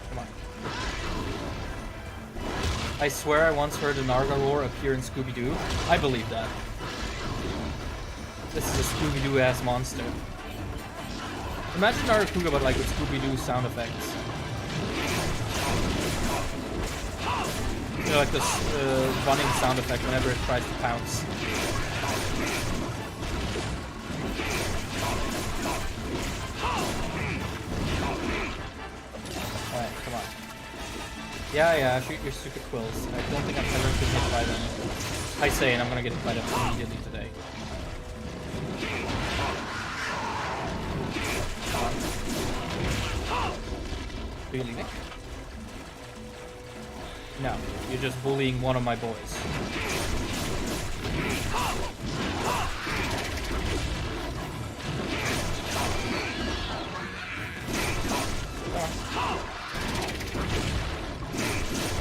Come on. I swear I once heard a Narga roar appear in Scooby-Doo. I believe that. This is a Scooby-Doo ass monster. Imagine Narakuga, but like with Scooby-Doo sound effects. You know, like this running sound effect whenever it tries to pounce. Alright, come on. Yeah, shoot your stupid quills. I don't think I've ever been hit by them. I say, and I'm gonna get hit by them immediately today. Really, Nick? No, you're just bullying one of my boys.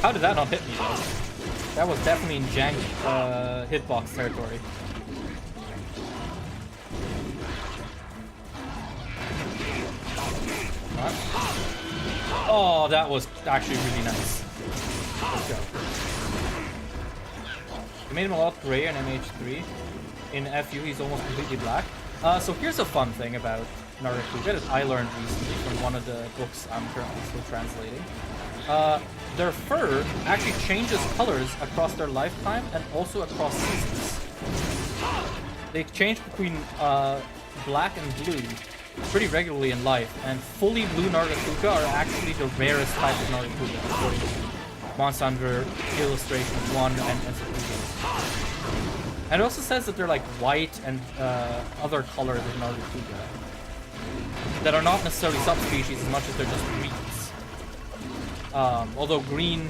How did that not hit me though? That was definitely in jank hitbox territory. Oh, that was actually really nice. Let's go. I made him a lot grayer in MH3. In FU, he's almost completely black. So here's a fun thing about Narakuga that I learned recently from one of the books I'm currently still translating. Their fur actually changes colors across their lifetime and also across seasons. They change between black and blue pretty regularly in life, and fully blue Narakuga are actually the rarest type of Narakuga, according to Monster Hunter Illustration 1 and Encyclopedia. And it also says that they're like white and other colors of Narakuga that are not necessarily subspecies as much as they're just breeds. Although green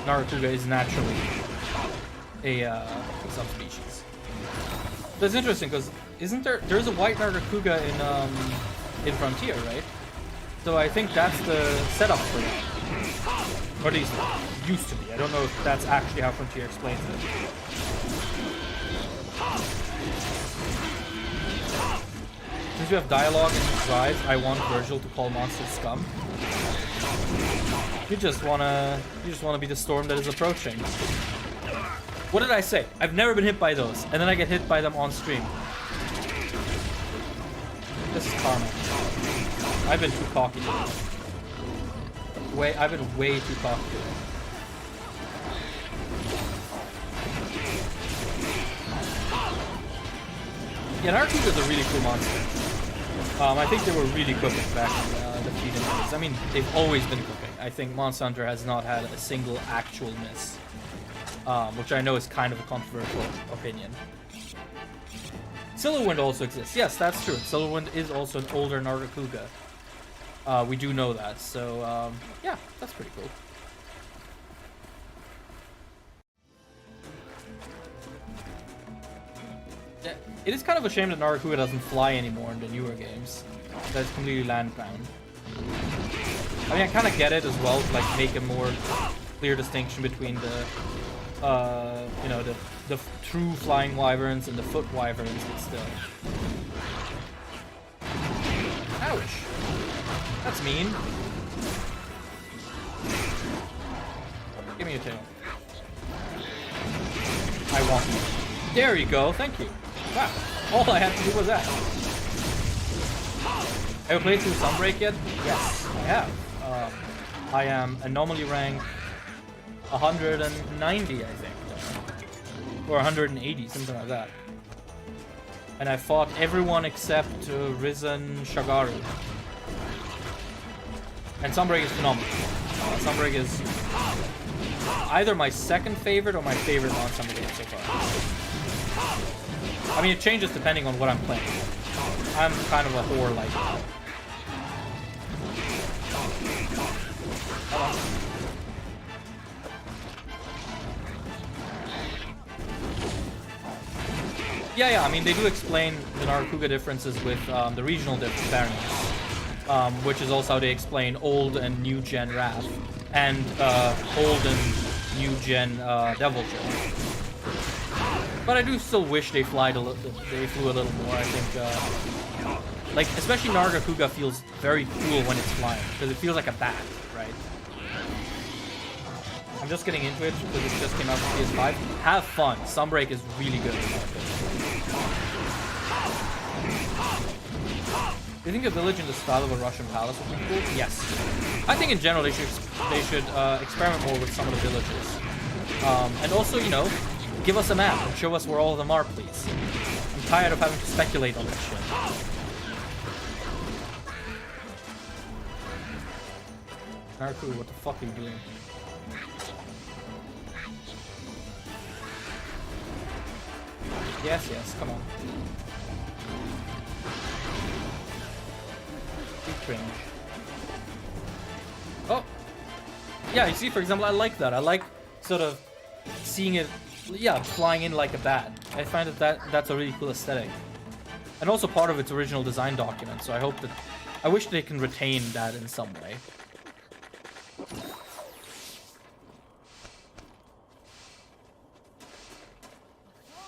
Narakuga is naturally a subspecies. That's interesting because there's a white Narakuga in Frontier, right? So I think that's the setup for that. Or at least it used to be. I don't know if that's actually how Frontier explains it. Since you have dialogue in Rise, I want Virgil to call monsters scum. You just wanna be the storm that is approaching. What did I say? I've never been hit by those, and then I get hit by them on stream. This is karma. I've been too cocky today. I've been way too cocky today. Yeah, Narakuga is a really cool monster. I think they were really cooking back in the Feed days. I mean, they've always been cooking. I think Monster Hunter has not had a single actual miss. Which I know is kind of a controversial opinion. Silverwind also exists. Yes, that's true. Silverwind is also an older Narakuga. We do know that, so yeah, that's pretty cool. Yeah, it is kind of a shame that Narakuga doesn't fly anymore in the newer games. That's completely land-bound. I mean, I kind of get it as well, to like make a more clear distinction between the you know, the true flying wyverns and the foot wyverns, but still. Ouch! That's mean. Give me a tail. I want you. There you go, thank you. Wow, all I had to do was that. Have you played through Sunbreak yet? Yes, I have. I am anomaly rank 190, I think. Or 180, something like that. And I fought everyone except Risen Shagaru. And Sunbreak is phenomenal. Sunbreak is either my second favorite or my favorite non-Sunbreak game so far. I mean, it changes depending on what I'm playing. I'm kind of a whore like that. Yeah, I mean, they do explain the Narakuga differences with the regional variants, which is also how they explain old and new gen Wrath, and old and new gen Deviljho. But I do still wish they flew a little more. I think, like, especially Nargacuga feels very cool when it's flying, because it feels like a bat, right? I'm just getting into it because it just came out for PS5. Have fun. Sunbreak is really good. Do you think a village in the style of a Russian palace would be cool? Yes. I think in general they should experiment more with some of the villages. And also, you know, give us a map and show us where all of them are, please. I'm tired of having to speculate on this shit. Naruto, what the fuck are you doing? Yes, yes, come on. Too cringe. Oh! Yeah, you see, for example, I like that. I like sort of seeing it, yeah, flying in like a bat. I find that's a really cool aesthetic. And also part of its original design document, so I wish they can retain that in some way.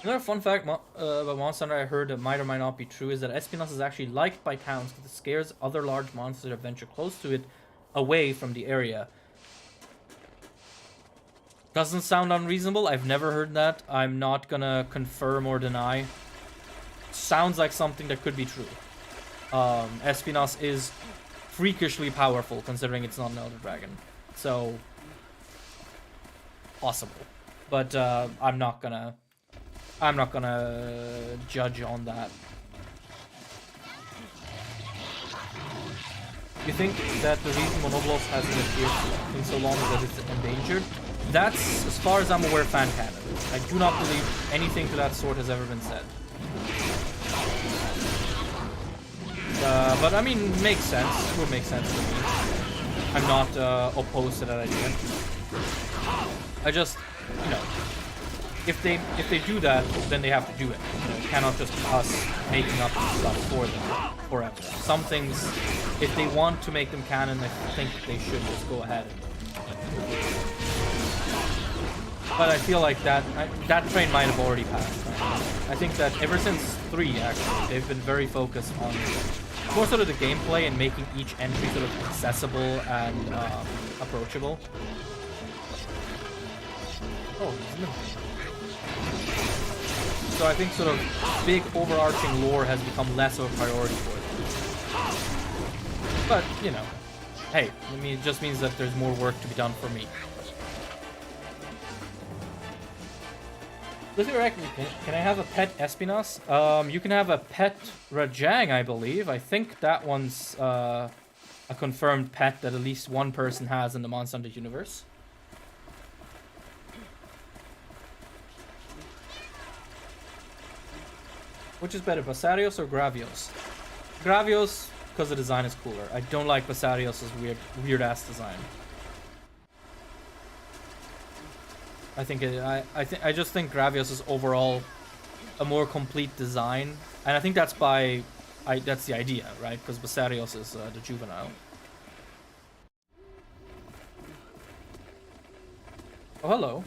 Another fun fact about Monster Hunter I heard that might or might not be true is that Espinas is actually liked by towns because it scares other large monsters that venture close to it away from the area. Doesn't sound unreasonable. I've never heard that. I'm not gonna confirm or deny. Sounds like something that could be true. Espinas is freakishly powerful considering it's not an Elder Dragon. So, possible. But I'm not gonna judge on that. You think that the reason Monobolos hasn't appeared in so long is that it's endangered? That's, as far as I'm aware, fan canon. I do not believe anything to that sort has ever been said. But I mean, makes sense. It would make sense to me. I'm not opposed to that idea. I just, you know, if they do that, then they have to do it. You know, it cannot just be us making up stuff for them forever. Some things, if they want to make them canon, I think they should just go ahead. But I feel like that train might have already passed. Right? I think that ever since 3, actually, they've been very focused on more sort of the gameplay and making each entry sort of accessible and approachable. Oh, so I think sort of big overarching lore has become less of a priority for them. But, you know, hey, I mean, it just means that there's more work to be done for me. Can I have a pet Espinas? You can have a pet Rajang, I believe. I think that one's a confirmed pet that at least one person has in the Monster Hunter universe. Which is better, Basarios or Gravios? Gravios, because the design is cooler. I don't like Basarios' weird-ass design. I just think Gravios is overall a more complete design, and I think that's that's the idea, right? Because Basarios is the juvenile. Oh, hello.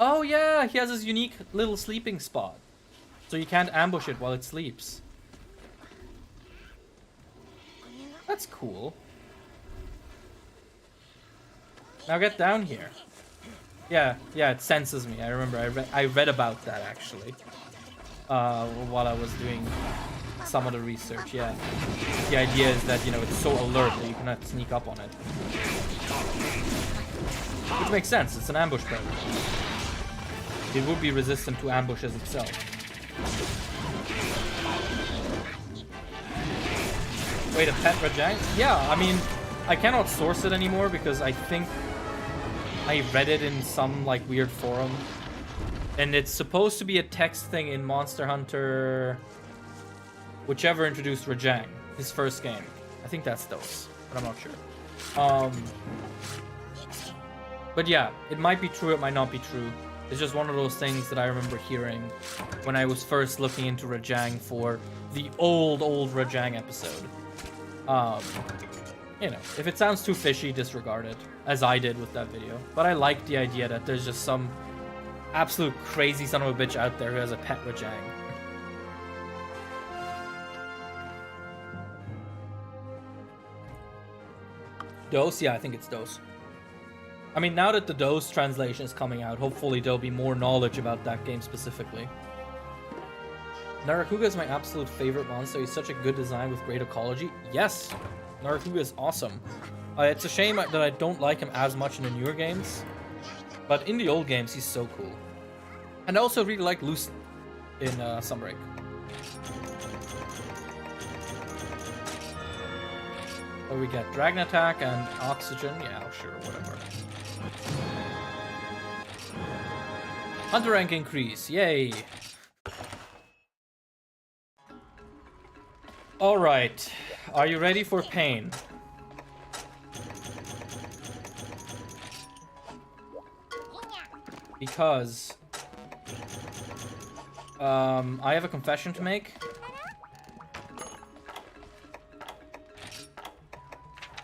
Oh yeah, he has his unique little sleeping spot, so you can't ambush it while it sleeps. That's cool. Now get down here. Yeah, it senses me. I remember. I read about that actually while I was doing some of the research. Yeah, the idea is that, you know, it's so alert that you cannot sneak up on it, which makes sense. It's an ambush predator. It would be resistant to ambushes itself. Wait, a pet Rajang? Yeah, I mean, I cannot source it anymore because I think I read it in some, like, weird forum. And it's supposed to be a text thing in Monster Hunter... whichever introduced Rajang, his first game. I think that's those, but I'm not sure. But yeah, it might be true, it might not be true. It's just one of those things that I remember hearing when I was first looking into Rajang for the old Rajang episode. You know, if it sounds too fishy, disregard it, as I did with that video. But I like the idea that there's just some absolute crazy son of a bitch out there who has a pet with Jang. Dose? Yeah, I think it's Dose. I mean, now that the Dose translation is coming out, hopefully there'll be more knowledge about that game specifically. Narakuga is my absolute favorite monster. He's such a good design with great ecology. Yes, Narakuga is awesome. It's a shame that I don't like him as much in the newer games, but in the old games, he's so cool. And I also really like Lucent in Sunbreak. So we get Dragon Attack and Oxygen. Yeah, sure, whatever. Hunter rank increase. Yay. Alright. Are you ready for pain? Because I have a confession to make.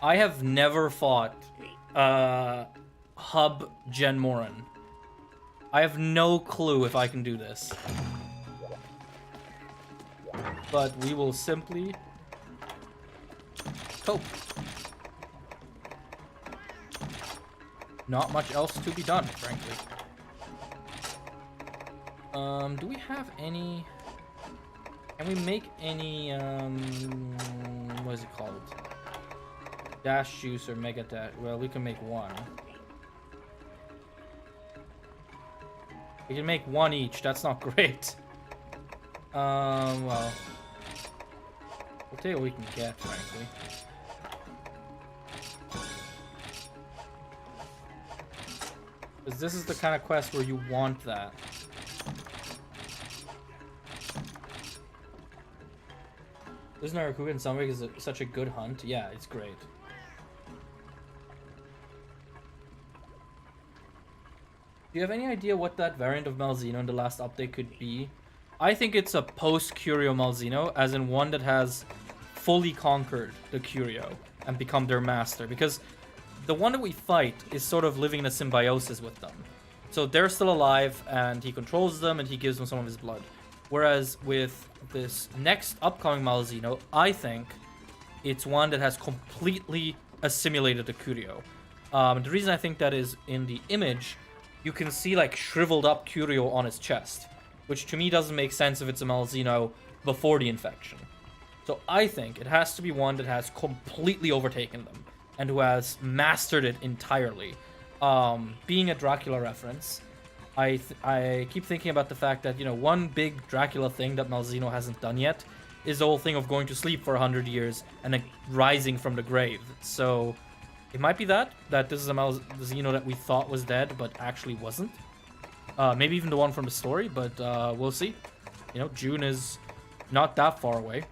I have never fought Hub Gen Morin. I have no clue if I can do this. But we will simply cope. Not much else to be done, frankly. Do we have any... Can we make any, what is it called? Dash Juice or Mega Dash? Well, we can make one. We can make one each. That's not great. Well... We'll take what we can get, frankly. Because this is the kind of quest where you want that. This Narakuga in Sunbreak is such a good hunt. Yeah, it's great. Do you have any idea what that variant of Malzeno in the last update could be? I think it's a post-Curio Malzeno, as in one that has fully conquered the Curio and become their master. Because the one that we fight is sort of living in a symbiosis with them. So they're still alive, and he controls them, and he gives them some of his blood. Whereas with this next upcoming Malzeno, I think it's one that has completely assimilated the Curio. The reason I think that is in the image, you can see like shriveled up Curio on his chest, which to me doesn't make sense if it's a Malzeno before the infection. So I think it has to be one that has completely overtaken them and who has mastered it entirely. Being a Dracula reference, I keep thinking about the fact that, you know, one big Dracula thing that Malzeno hasn't done yet is the whole thing of going to sleep for 100 years and then rising from the grave. So it might be that this is a Malzeno that we thought was dead but actually wasn't. Maybe even the one from the story, but we'll see. You know, June is not that far away.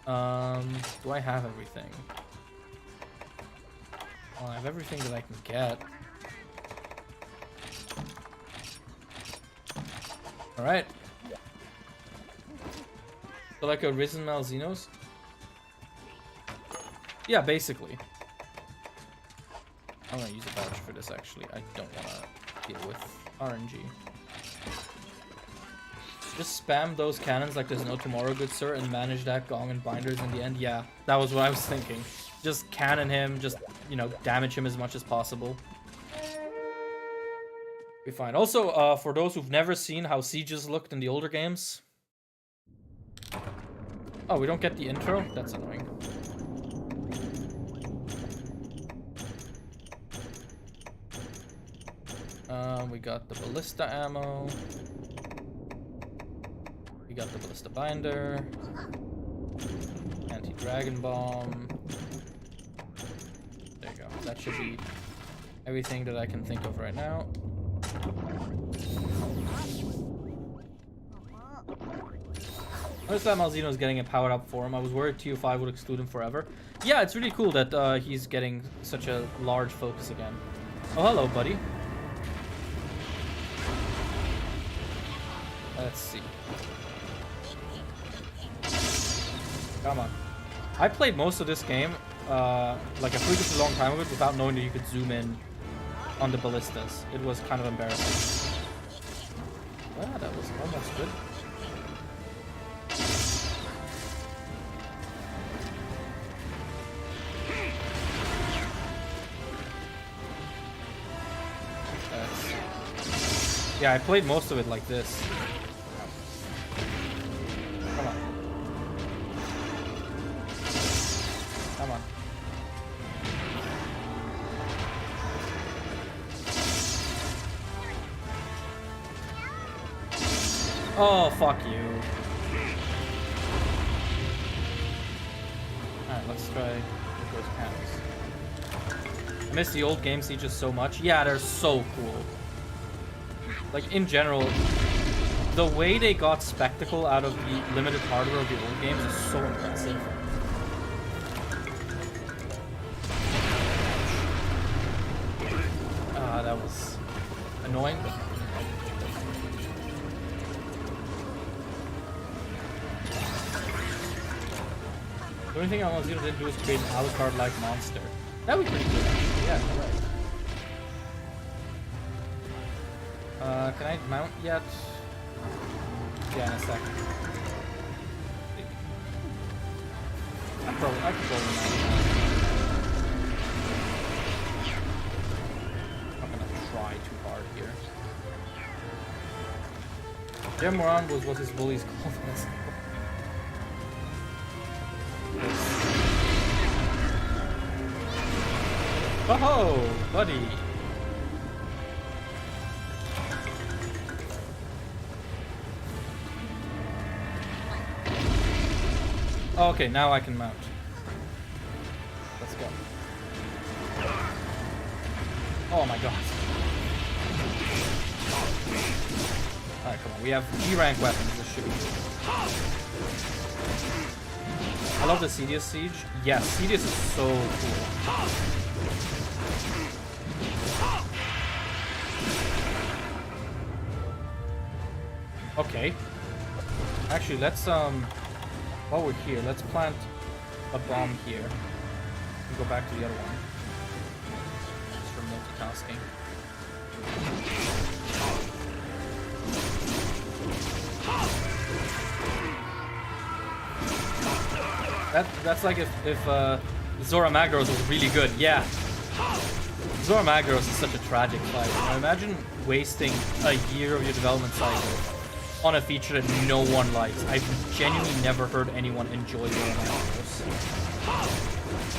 Do I have everything? Well, I have everything that I can get. Alright. So like a Risen Malzenos? Yeah, basically. I'm gonna use a voucher for this, actually. I don't wanna deal with RNG. Just spam those cannons like there's no tomorrow, good sir, and manage that gong and binders in the end. Yeah, that was what I was thinking. Just cannon him, just, you know, damage him as much as possible. Be fine. Also, for those who've never seen how sieges looked in the older games. Oh, we don't get the intro? That's annoying. We got the ballista ammo. We got the ballista binder. Anti-dragon bomb. There you go. That should be everything that I can think of right now. Notice that Malzeno is getting a powered up form. I was worried TU5 would exclude him forever. Yeah, it's really cool that he's getting such a large focus again. Oh, hello, buddy. Let's see. Come on. I played most of this game, like a freakishly long time ago, without knowing that you could zoom in on the ballistas. It was kind of embarrassing. Ah, that was almost good. Yeah, I played most of it like this. Come on. Come on. Oh, fuck you. Alright, let's try with those panels. I miss the old game sieges so much. Yeah, they're so cool. Like, in general, the way they got spectacle out of the limited hardware of the old games is so impressive. That was annoying, but... The only thing I want to do is create an Alucard-like monster. That would be pretty good, actually. Yeah, you're right. Can I mount yet? Yeah, in a second. I could probably mount now. I'm not gonna try too hard here. Jim Moran was what his bullies called us. Oh, buddy. Okay, now I can mount. Let's go. Oh my god. Alright, come on. We have G-rank weapons. This should be good. I love the Sidious Siege. Yes, Sidious is so cool. Okay. Actually, let's while we're here, let's plant a bomb here and go back to the other one. Just for multitasking. That's like if Zora Magdaros was really good. Yeah. Zora Magdaros is such a tragic fight. Now imagine wasting a year of your development cycle on a feature that no one likes. I've genuinely never heard anyone enjoy Zora Magdaros.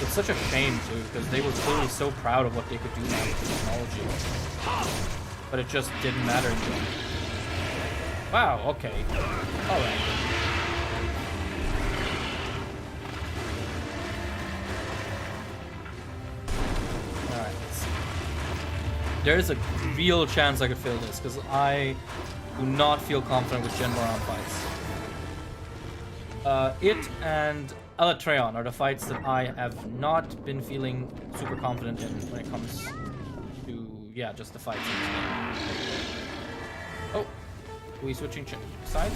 It's such a shame too, because they were clearly so proud of what they could do now with the technology. But it just didn't matter in the end. Wow, okay. Alright. Alright, let's see. There is a real chance I could fail this, because I do not feel confident with Gen Moran fights. It and Elatreon are the fights that I have not been feeling super confident in when it comes to, yeah, just the fights. Oh, are we switching sides?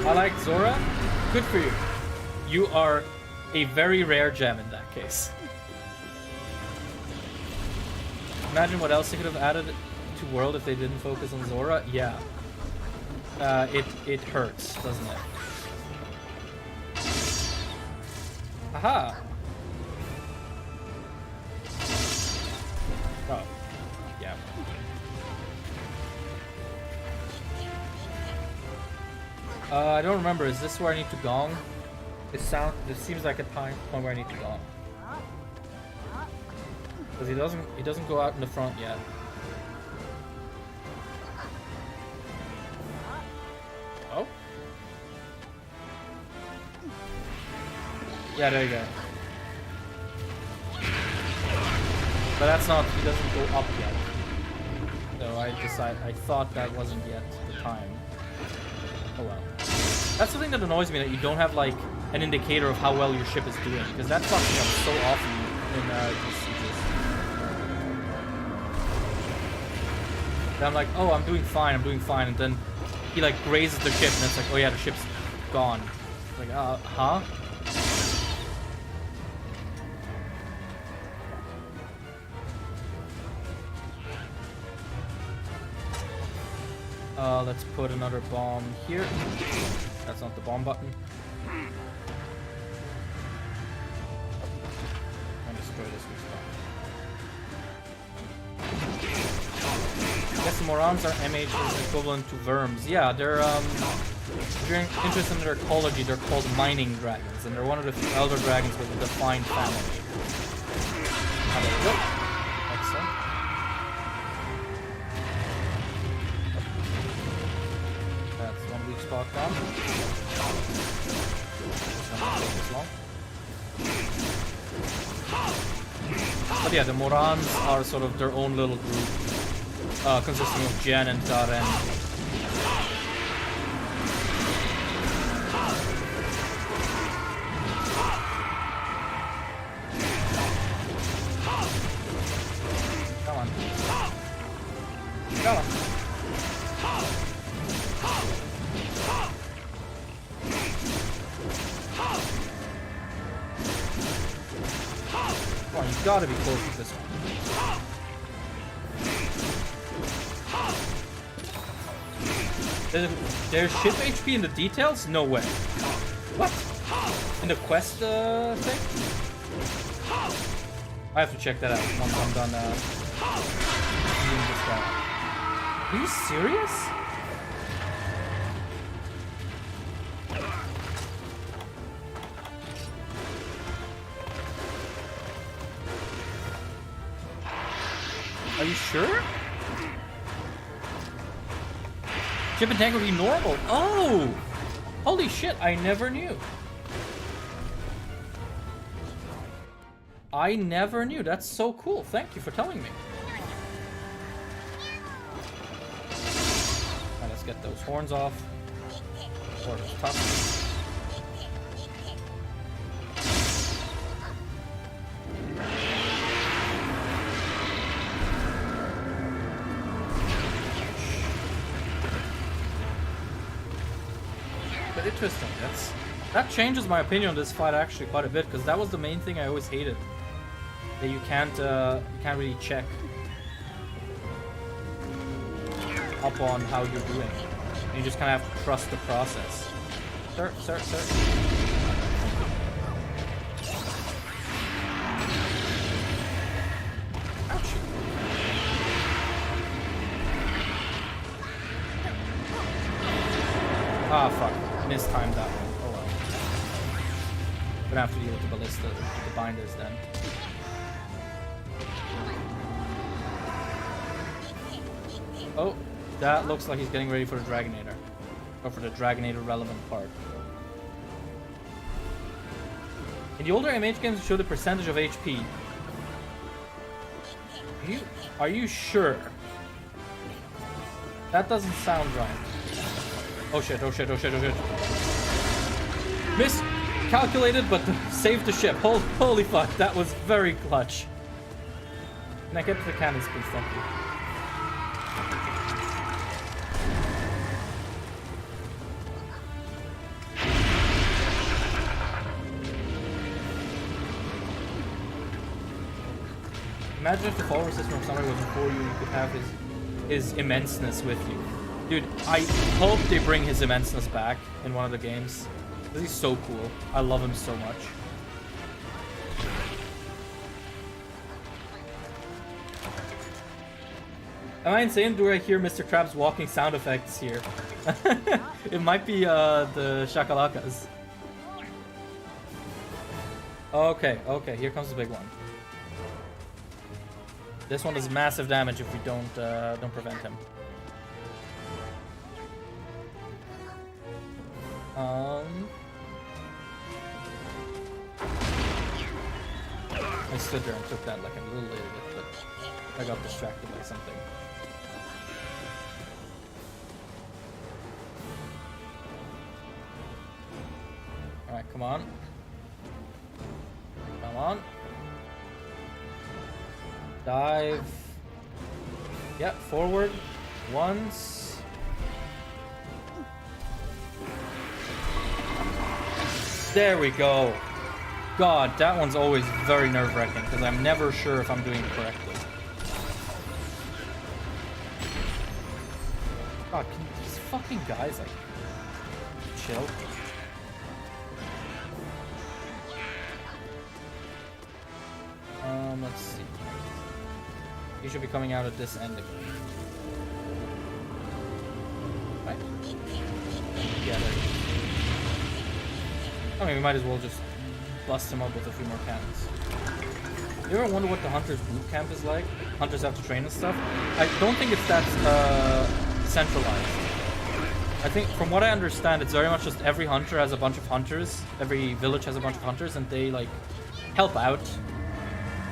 I like Zora. Good for you. You are a very rare gem in that case. Imagine what else they could have added to World if they didn't focus on Zora. Yeah. It hurts, doesn't it? Aha! Oh. Yeah. I don't remember. Is this where I need to gong? This seems like a point where I need to gong. Because he doesn't go out in the front yet. Oh? Yeah, there you go. But that's not, he doesn't go up yet. So I thought that wasn't yet the time. Oh well. That's the thing that annoys me, that you don't have like an indicator of how well your ship is doing, because that fucks me up so often in these sieges. And I'm like, oh, I'm doing fine, and then he like grazes the ship, and it's like, oh yeah, the ship's gone. Like, huh? Let's put another bomb here. That's not the bomb button. And destroy this respawn. I guess the Morons are MH's equivalent to Worms. Yeah, they're if you're interested in their ecology, they're called mining dragons, and they're one of the few elder dragons with a defined family. How about it? Excellent. That's one weak spot gone. It's not gonna take this long. But yeah, the Morans are sort of their own little group, consisting of Jen and Garen. Gotta be close to this one. There's ship HP in the details? No way. What? In the quest thing? I have to check that out once I'm done doing this guy. Are you serious? Are you sure? Ship and tank would be normal. Oh! Holy shit, I never knew. I never knew. That's so cool. Thank you for telling me. Alright, let's get those horns off. Or the top. Interesting. That changes my opinion on this fight actually quite a bit, because that was the main thing I always hated. That you can't really check up on how you're doing. You just kind of have to trust the process. Sir. Ah, fuck. Mistimed that one. Oh well. Gonna have to deal with the ballista, the binders then. Oh, that looks like he's getting ready for the Dragonator. Or for the Dragonator relevant part. In the older MH games, show the percentage of HP. Are you sure? That doesn't sound right. Oh shit. Miscalculated, but saved the ship. Holy fuck, that was very clutch. Can I get to the cannons, please? Thank you. Imagine if the fall resistance from somebody was before you could have his immenseness with you. Dude, I hope they bring his immenseness back in one of the games. Because he's so cool. I love him so much. Am I insane? Do I hear Mr. Krabs walking sound effects here? It might be the shakalakas. Okay, here comes the big one. This one does massive damage if we don't prevent him. I stood there and took that like a little bit, but I got distracted by something. Alright, come on. Come on. Dive. Yep, forward. Once. There we go. God, that one's always very nerve-wracking because I'm never sure if I'm doing it correctly. God, can these fucking guys, like, chill? Let's see. He should be coming out at this end again. Right? Yeah, there he is. I mean, we might as well just bust him up with a few more cannons. You ever wonder what the Hunter's boot camp is like? Hunters have to train and stuff? I don't think it's that centralized. I think, from what I understand, it's very much just every hunter has a bunch of hunters. Every village has a bunch of hunters, and they, like, help out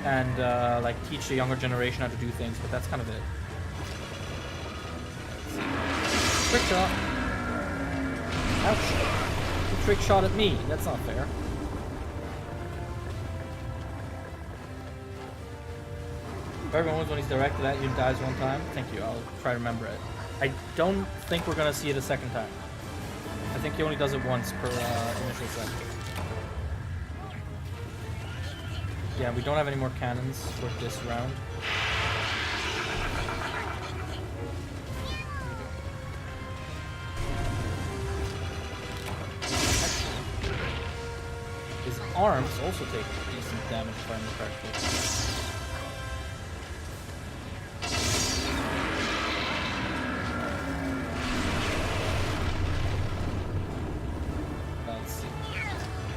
and, like, teach the younger generation how to do things, but that's kind of it. Trick shot. Ouch. You trick shot at me. That's not fair. Everyone, when he's directed at you, dies one time. Thank you. I'll try to remember it. I don't think we're gonna see it a second time. I think he only does it once per initial set. Yeah, we don't have any more cannons for this round. His arms also take decent damage if I remember correctly.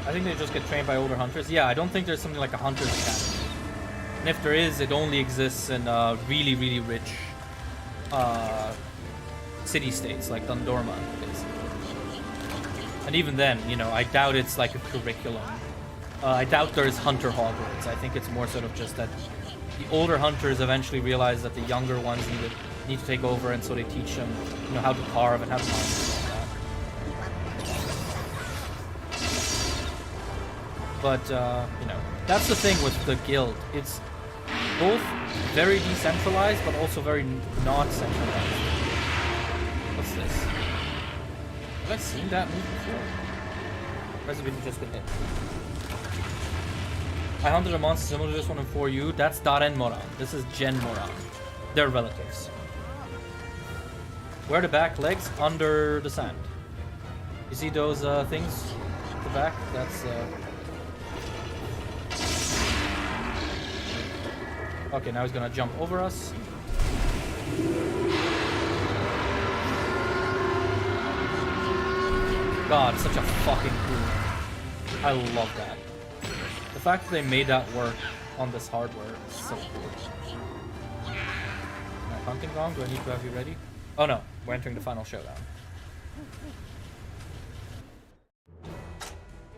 I think they just get trained by older hunters. Yeah, I don't think there's something like a hunter's academy. And if there is, it only exists in really, really rich city-states like Dundorma, basically. And even then, you know, I doubt it's like a curriculum. I doubt there's hunter Hogwarts. I think it's more sort of just that the older hunters eventually realize that the younger ones need to take over, and so they teach them, you know, how to carve and how to mine. But, you know, that's the thing with the guild. It's both very decentralized, but also very not centralized. What's this? Have I seen that move before? Or has it just been hit? I hunted a monster similar to this one in 4U. That's Daren Moran. This is Gen Moran. They're relatives. Where are the back legs? Under the sand. You see those things at the back? That's... Okay, now he's gonna jump over us. God, such a fucking cool. I love that. The fact that they made that work on this hardware is so cool. Alright, hunting gong, do I need to have you ready? Oh no, we're entering the final showdown.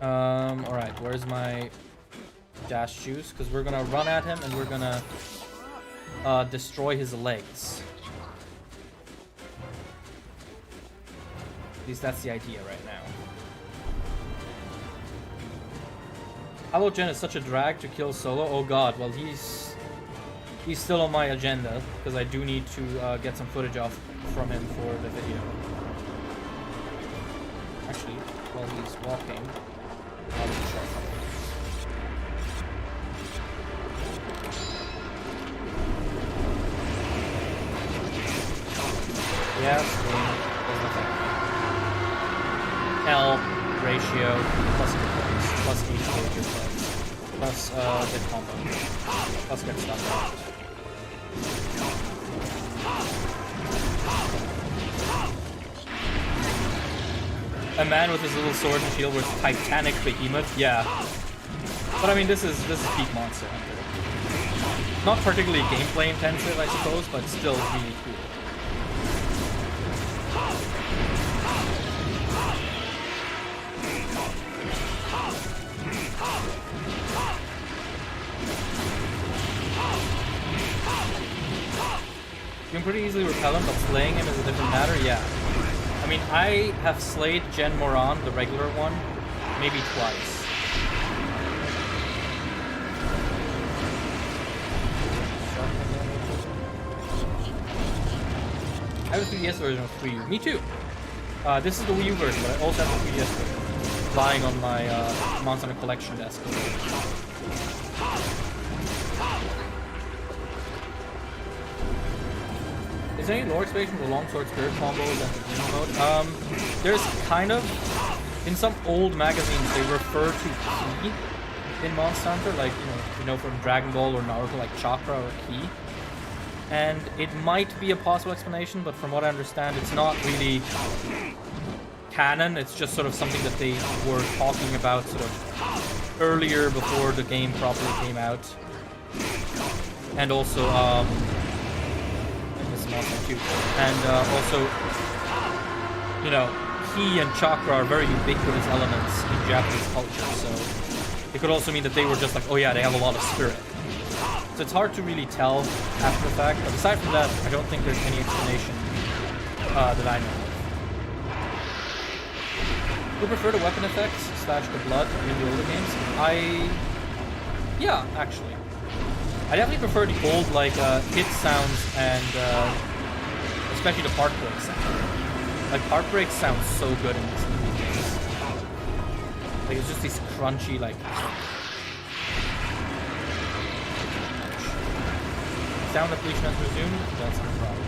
Alright, where's my dash juice? Because we're gonna run at him and we're gonna destroy his legs. At least that's the idea right now. Halogen is such a drag to kill solo. Oh god, well he's still on my agenda because I do need to get some footage off from him for the video. Actually, while he's walking, I'll be sure. Yes, there's nothing. L ratio plus hit points plus each major play plus hit combo plus get stuff out. A man with his little sword and shield was Titanic Behemoth. Yeah, but I mean this is peak Monster Hunter. Not particularly gameplay intensive, I suppose, but still really cool. You can pretty easily repel him, but slaying him is a different matter, yeah. I mean, I have slayed Gen Moran, the regular one, maybe twice. I have a 3DS version of 3U. Me too! This is the Wii U version, but I also have the 3DS version. Lying on my Monster Hunter collection desk. Is there any lore explanation for longsword spirit combos and the game mode? There's kind of, in some old magazines, they refer to ki in Monster Hunter, like, you know from Dragon Ball or Naruto, like chakra or ki. And it might be a possible explanation, but from what I understand, it's not really canon. It's just sort of something that they were talking about sort of earlier before the game properly came out. And also, and also, you know, ki and chakra are very ubiquitous elements in Japanese culture, so it could also mean that they were just like, oh yeah, they have a lot of spirit. So it's hard to really tell after the fact, but aside from that, I don't think there's any explanation that I know of. Do you prefer the weapon effects / the blood in the older games? Yeah, actually. I definitely prefer the old, like, hit sounds and, especially the part break sound. Like, part breaks sound so good in these games. Like, it's just these crunchy, like... Sound depletion has resumed? That's no problem.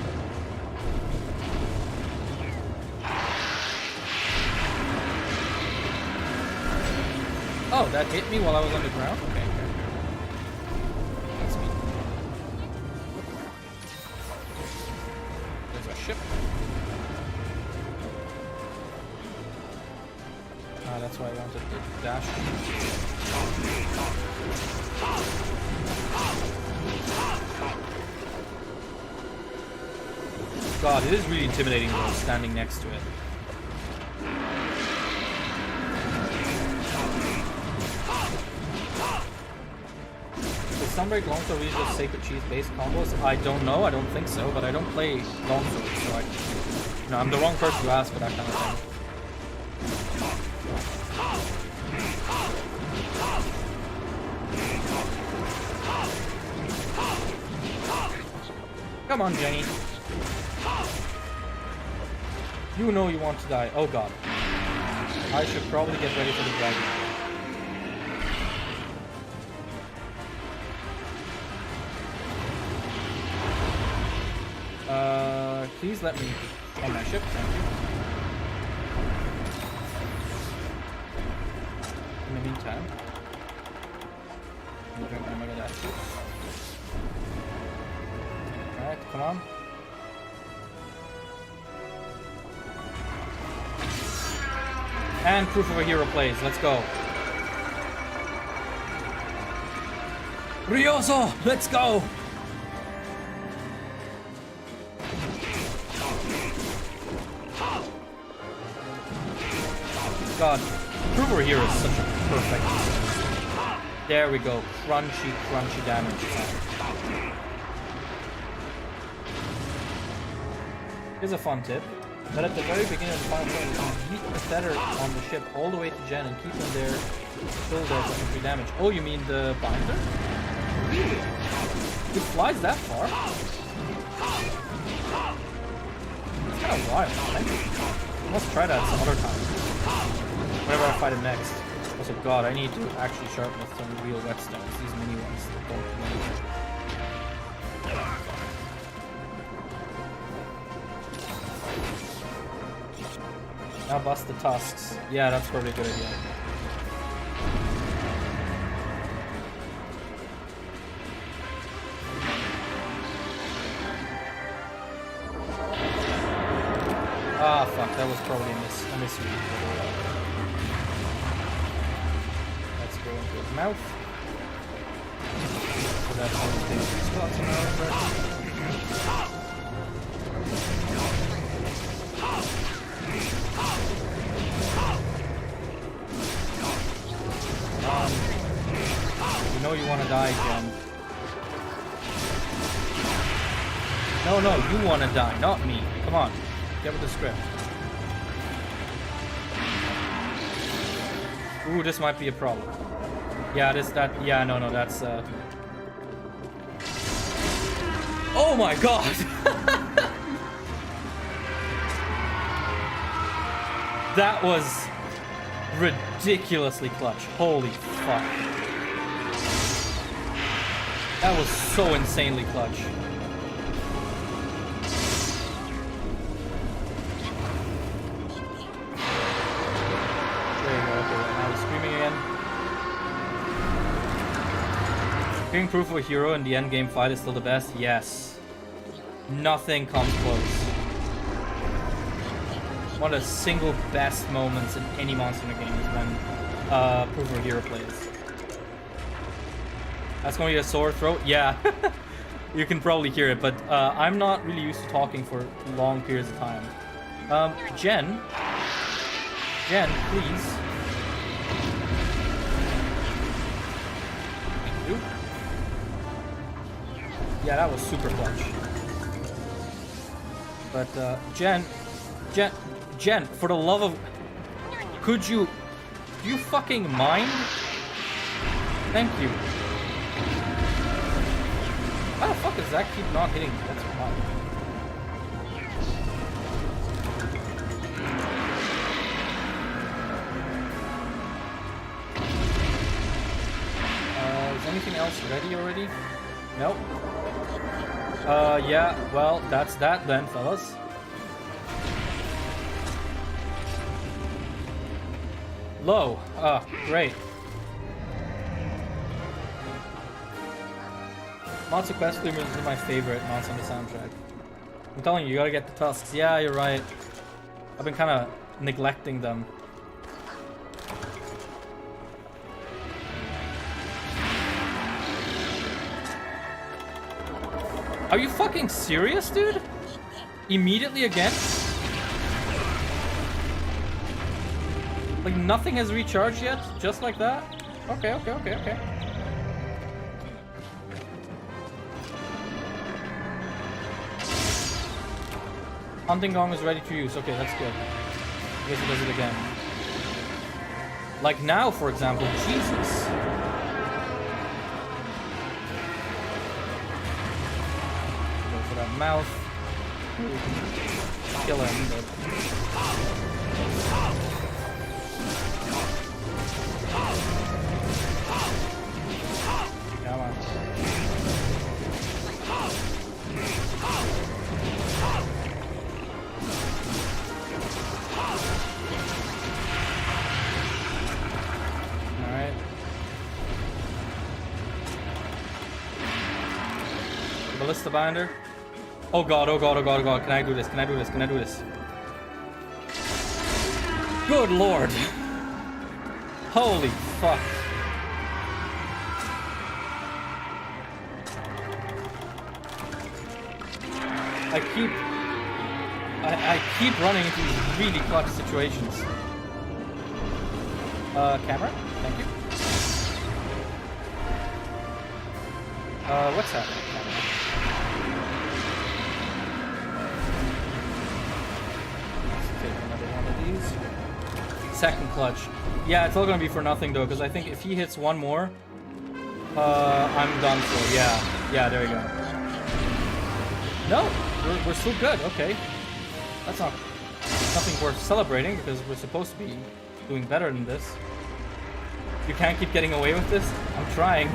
Oh, that hit me while I was on the ground? Okay. That's me. There's a ship. Ah, that's why I wanted to dash. God, it is really intimidating though, standing next to it. Is Sunbreak Longsword really just Sacred Cheese based combos? I don't know, I don't think so, but I don't play Longsword, so I'm the wrong person to ask for that kind of thing. Come on, Jenny. You know you want to die. Oh god. I should probably get ready for the dragon. Please let me on my ship, thank you. In the meantime, I'm going to drink that too. Alright, come on. And proof of a hero plays. Let's go. Ryoso, let's go! God, proof of a hero is such a perfect. There we go. Crunchy, crunchy damage. Here's a fun tip. But at the very beginning of the final fight, you can yeet the feather on the ship all the way to Jen and keep them there still there for increased damage. Oh, you mean the binder? Really? It flies that far? It's kind of wild, right? I must try that some other time. Whenever I fight it next. Also, God, I need to actually sharpen with some real whetstones. These mini ones that don't do anything. Now bust the tusks. Yeah, that's probably a good idea. Ah, fuck, that was probably a misread. Let's go into his mouth. So that's how we take these spots in our You know you want to die, Jen. No, you want to die, not me. Come on, get with the script. Ooh, this might be a problem. Yeah, no, that's, Oh my god! That was ridiculously clutch. Holy fuck. That was so insanely clutch. Being proof of a hero in the end game fight is still the best? Yes. Nothing comes close. One of the single best moments in any Monster Hunter game is when proof of a hero plays. That's going to be a sore throat? Yeah. You can probably hear it, but I'm not really used to talking for long periods of time. Jen, please. Thank you. Yeah, that was super clutch. But Jen, for the love of... Could you... Do you fucking mind? Thank you. How the fuck does that keep not hitting? That's odd. Is anything else ready already? Nope. Yeah, well, that's that then, fellas. Low. Great. Monster Quest Flamers is my favorite Monster Hunter soundtrack. I'm telling you, you gotta get the tusks. Yeah, you're right. I've been kind of neglecting them. Are you fucking serious, dude? Immediately again? Like nothing has recharged yet? Just like that? Okay. Hunting Gong is ready to use. Okay, that's good. I guess it does it again. Like now, for example. Jesus. Go for that mouth. Kill him, but... Come on. Alright. Ballista binder. Oh god. Can I do this? Good lord. Holy fuck. I keep running into these really clutch situations. Camera? Thank you. What's happening? Let's take another one of these. Second clutch. Yeah, it's all gonna be for nothing though, because I think if he hits one more, I'm done for. Yeah, there you go. No, we're still good. Okay, that's nothing worth celebrating because we're supposed to be doing better than this. You can't keep getting away with this. I'm trying.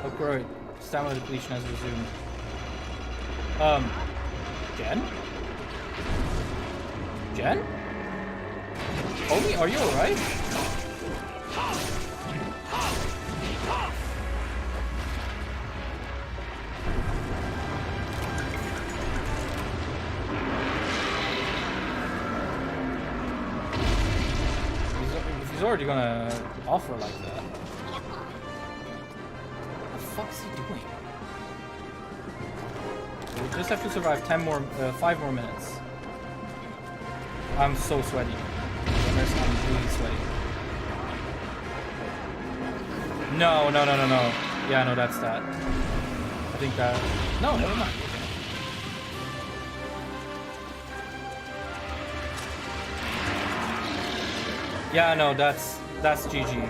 Oh great, stamina depletion has resumed. Jen? Homie, are you alright? He's already gonna offer like that. What the fuck's he doing? We just have to survive 5 more minutes. I'm so sweaty. I'm really sweaty. No. Yeah, no, that's that. I think that... No, never mind. Yeah, no, that's GG.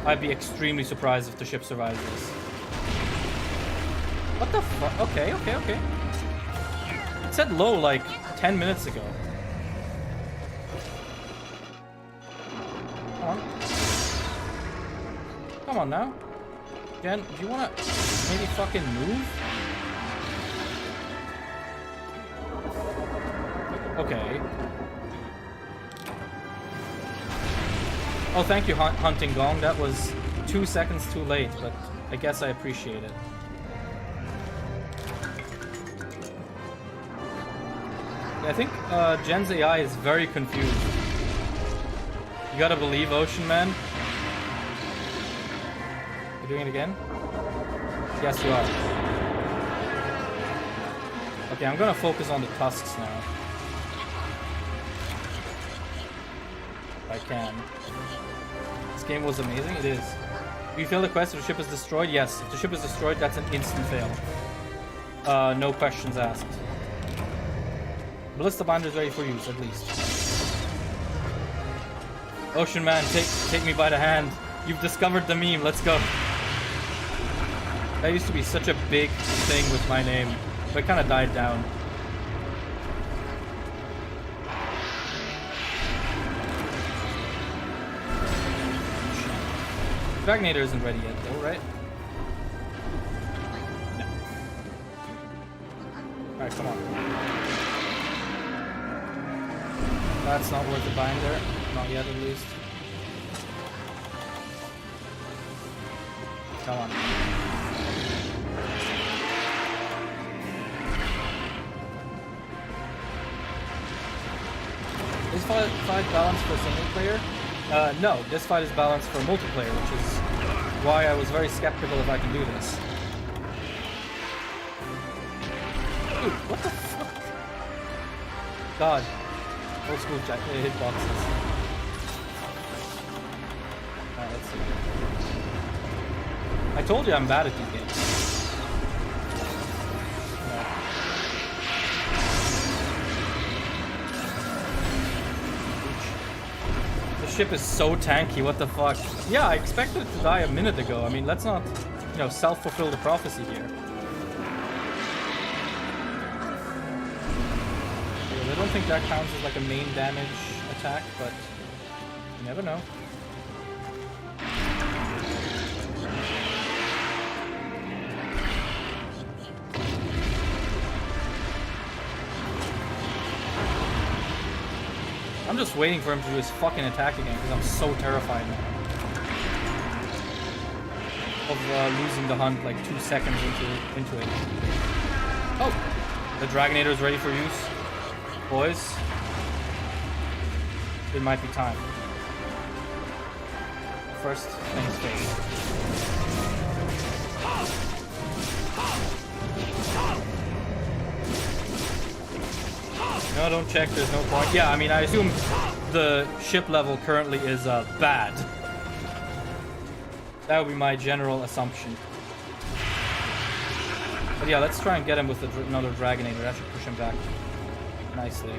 I'd be extremely surprised if the ship survives this. What the fuck? Okay. It said low like 10 minutes ago. Come on now. Jen, do you wanna maybe fucking move? Okay. Oh, thank you, Hunting Gong. That was 2 seconds too late, but I guess I appreciate it. Yeah, I think Jen's AI is very confused. You gotta believe, Ocean Man. You're doing it again? Yes, you are. Okay, I'm gonna focus on the tusks now. If I can. This game was amazing. It is. If you fail the quest, if the ship is destroyed, yes. If the ship is destroyed, that's an instant fail. No questions asked. Ballista binder is ready for use, at least. Ocean Man, take me by the hand. You've discovered the meme. Let's go. That used to be such a big thing with my name, but it kind of died down. Dragnator isn't ready yet, though, right? No. Alright, come on. That's not worth the binder. Not yet, at least. Come on. Is this fight balanced for single player? No, this fight is balanced for multiplayer, which is why I was very skeptical if I can do this. Dude, what the fuck? God. Old school hitboxes. Alright, let's see. I told you I'm bad at these games. The ship is so tanky, what the fuck? Yeah, I expected it to die a minute ago. I mean, let's not, you know, self-fulfill the prophecy here. I don't think that counts as like a main damage attack, but you never know. I'm just waiting for him to do his fucking attack again because I'm so terrified now of losing the hunt like 2 seconds into it. Oh, the Dragonator is ready for use. Boys, it might be time. First things first. No, don't check, there's no point. Yeah, I mean, I assume the ship level currently is bad. That would be my general assumption. But yeah, let's try and get him with another Dragonator. That should push him back nicely.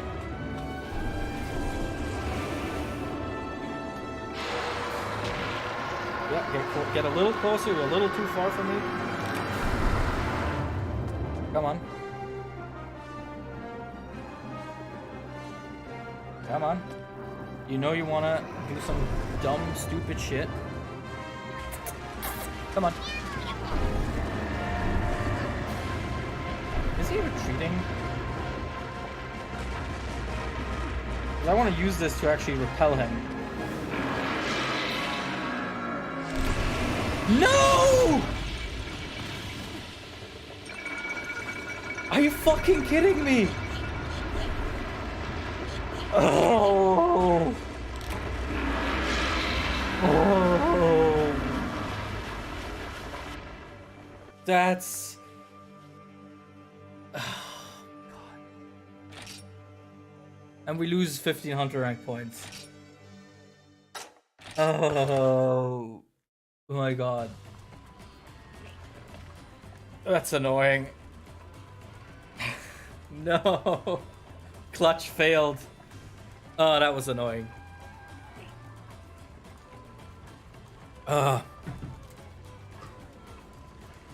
Yeah, get a little closer. You're a little too far from me. Come on. Come on. You know you want to do some dumb, stupid shit. Come on. Is he retreating? I want to use this to actually repel him. No! Are you fucking kidding me? Oh! Oh! That's... And we lose 15 hunter rank points. Oh my god. That's annoying. No. Clutch failed. Oh, that was annoying. There'll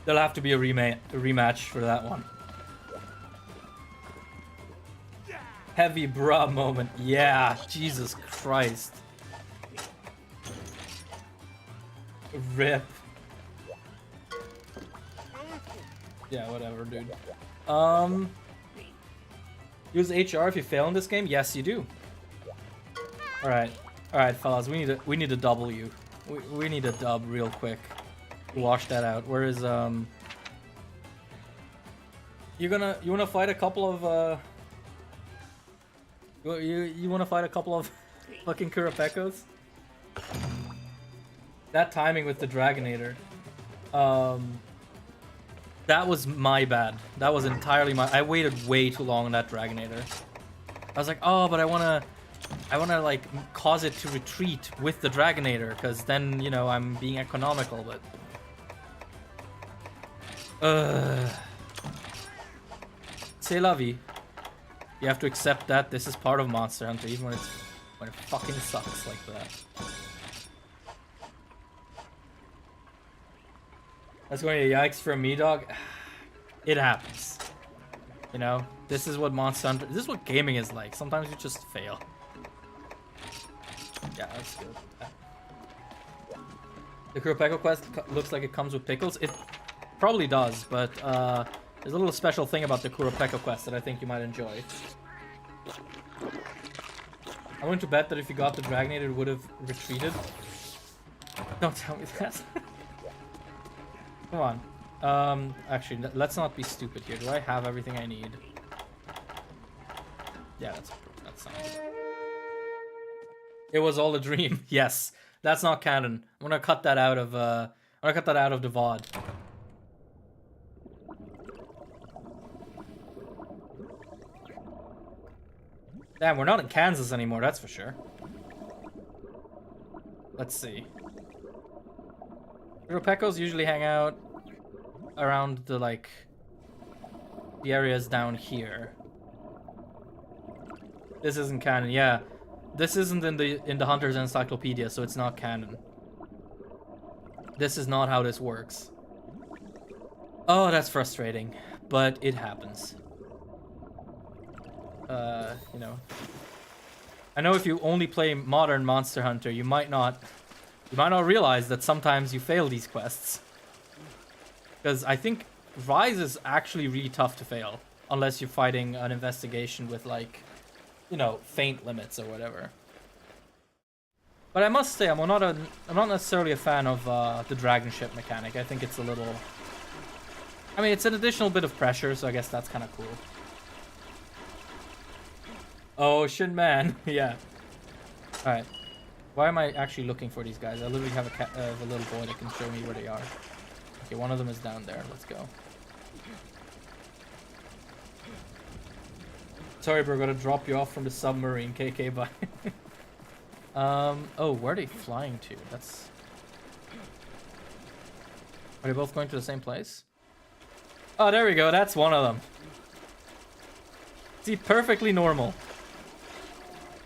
have to be a rematch for that one. Heavy bra moment. Yeah, Jesus Christ. Rip. Yeah, whatever, dude. Use HR if you fail in this game? Yes, you do. Alright. All right, fellas, we need a W. We need a dub real quick. Wash that out. Where is you wanna fight a couple of you wanna fight a couple of fucking Kurapekos? That timing with the Dragonator. That was my bad. That was entirely my... I waited way too long on that Dragonator. I was like, oh, but I wanna like cause it to retreat with the Dragonator, because then, you know, I'm being economical, but... C'est la vie. You have to accept that this is part of Monster Hunter, even when it fucking sucks like that. That's going to yikes for me, dog. It happens. You know, this is what Monster Hunter... This is what gaming is like. Sometimes you just fail. Yeah, that's good. The Kurapeko quest looks like it comes with pickles. It probably does, but there's a little special thing about the Kurapeko quest that I think you might enjoy. I'm going to bet that if you got the Dragonator, it would have retreated. Don't tell me that. Come on. Actually, let's not be stupid here. Do I have everything I need? Yeah, that's not good. It was all a dream. Yes, that's not canon. I'm gonna cut that out of the VOD. Damn, we're not in Kansas anymore, that's for sure. Let's see. Kurapekos usually hang out around the, like, the areas down here. This isn't canon, yeah. This isn't in the Hunter's Encyclopedia, so it's not canon. This is not how this works. Oh, that's frustrating, but it happens. You know. I know if you only play modern Monster Hunter, you might not realize that sometimes you fail these quests. Because I think Rise is actually really tough to fail, unless you're fighting an investigation with, like, you know, feint limits or whatever. But I must say, I'm not necessarily a fan of the dragon ship mechanic. I think it's a little... I mean, it's an additional bit of pressure, so I guess that's kind of cool. Ocean man, yeah. Alright. Why am I actually looking for these guys? I literally have a little boy that can show me where they are. Okay, one of them is down there. Let's go. Sorry, bro. Gotta drop you off from the submarine. KK, bye. Oh, where are they flying to? That's... Are they both going to the same place? Oh, there we go. That's one of them. See, perfectly normal.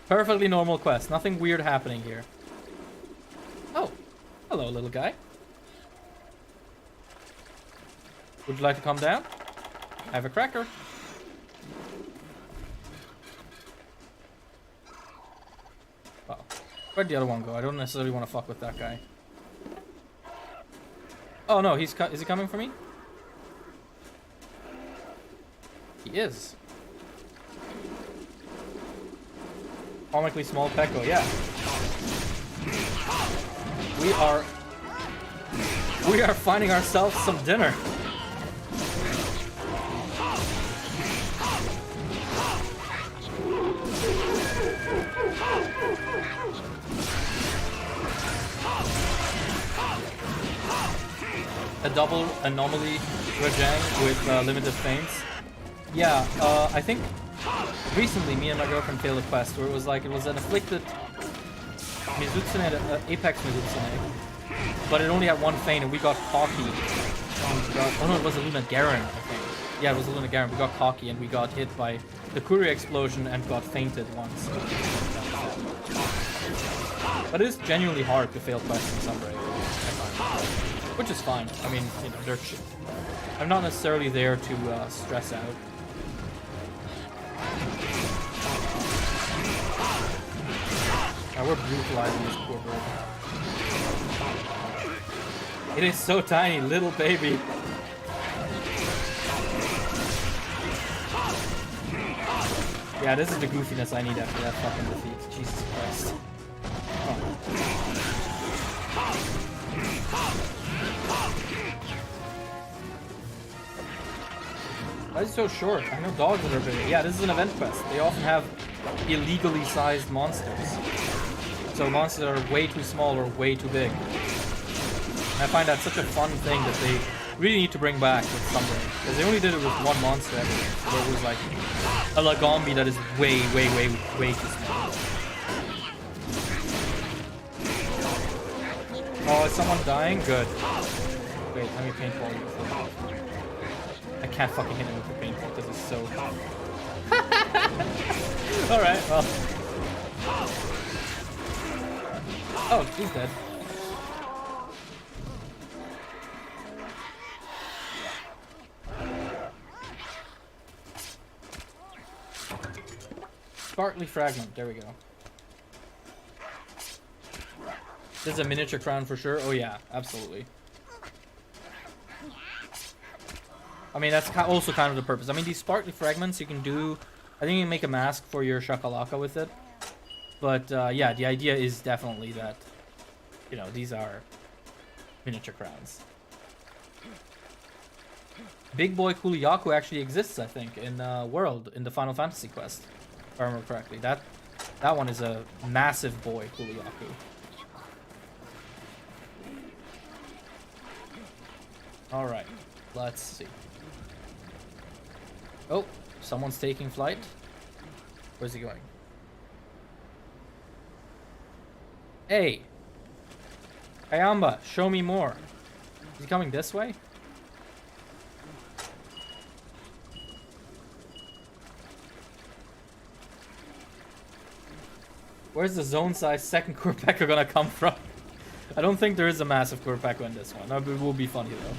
Perfectly normal quest. Nothing weird happening here. Oh. Hello, little guy. Would you like to come down? I have a cracker. Oh. Where'd the other one go? I don't necessarily want to fuck with that guy. Oh no, is he coming for me? He is. Comically small Peko, yeah. We are finding ourselves some dinner. A double anomaly Rajang with limited feints. Yeah, I think recently me and my girlfriend failed a quest where it was an afflicted Mizutsune, Apex Mizutsune, but it only had one feint and we got cocky. Oh no, it was a Luna Garen, I think. Yeah, it was a Luna Garen. We got cocky and we got hit by the Curie explosion and got feinted once. But it is genuinely hard to fail quests in some way, which is fine. I mean, you know, I'm not necessarily there to stress out. Now we're brutalizing this poor bird. It is so tiny, little baby. Yeah, this is the goofiness I need after that fucking defeat. Jesus Christ. Why is it so short? I know dogs that are bigger. Yeah, this is an event quest. They often have illegally sized monsters. So monsters that are way too small or way too big. And I find that such a fun thing that they really need to bring back with something. Because they only did it with one monster ever. Where it was like a Lagombi that is way too small. Oh, is someone dying? Good. Wait, let me paintball you. I can't fucking hit him with the paintball because it's so... Alright, well. Oh, he's dead. Sparkly fragment, there we go. This is a miniature crown for sure. Oh yeah, absolutely. I mean, that's also kind of the purpose. I mean, these sparkly fragments you can do... I think you can make a mask for your shakalaka with it. But yeah, the idea is definitely that, you know, these are miniature crowns. Big Boy Kuliyaku actually exists, I think, in World, in the Final Fantasy quest. If I remember correctly. That one is a massive boy Kuliyaku. Alright, let's see. Oh, someone's taking flight. Where's he going? Hey! Kayamba, show me more. Is he coming this way? Where's the zone-sized second Kurpeka gonna come from? I don't think there is a massive Kurpeka in this one. That will be funny though.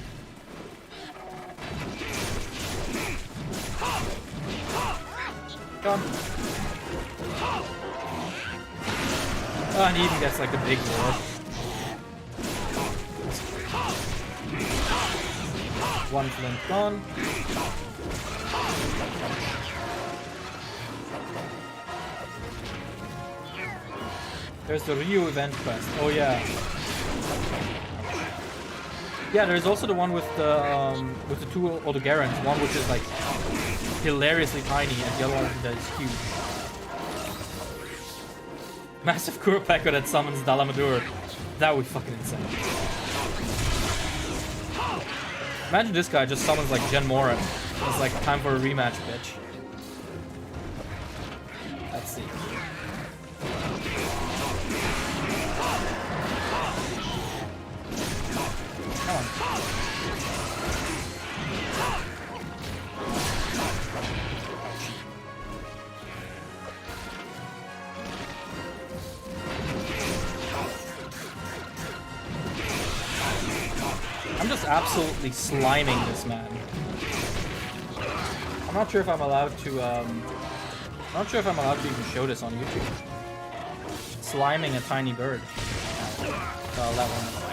Come. Oh, and he even gets like a big war. One flint gone. There's the Ryu event quest. Oh yeah. Yeah, there's also the one with the two Odogarans. One which is like hilariously tiny, and the other one that is huge. Massive Kurapeka that summons Dalamadur. That would be fucking insane. Imagine this guy just summons like Gen Moran. It's like time for a rematch, bitch. Let's see. Come on. I'm just absolutely sliming this man. I'm not sure if I'm allowed to even show this on YouTube. Sliming a tiny bird. Well, that one.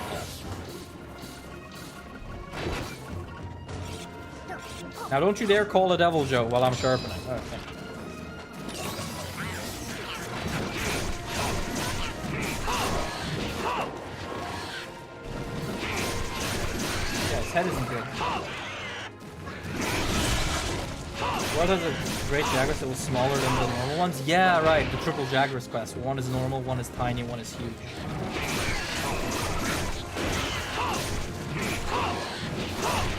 Now don't you dare call a devil Joe while I'm sharpening. Oh, thank you. His head isn't good. What is a great Jagras that was smaller than the normal ones? Yeah, right. The triple Jagras quest. One is normal, one is tiny, one is huge.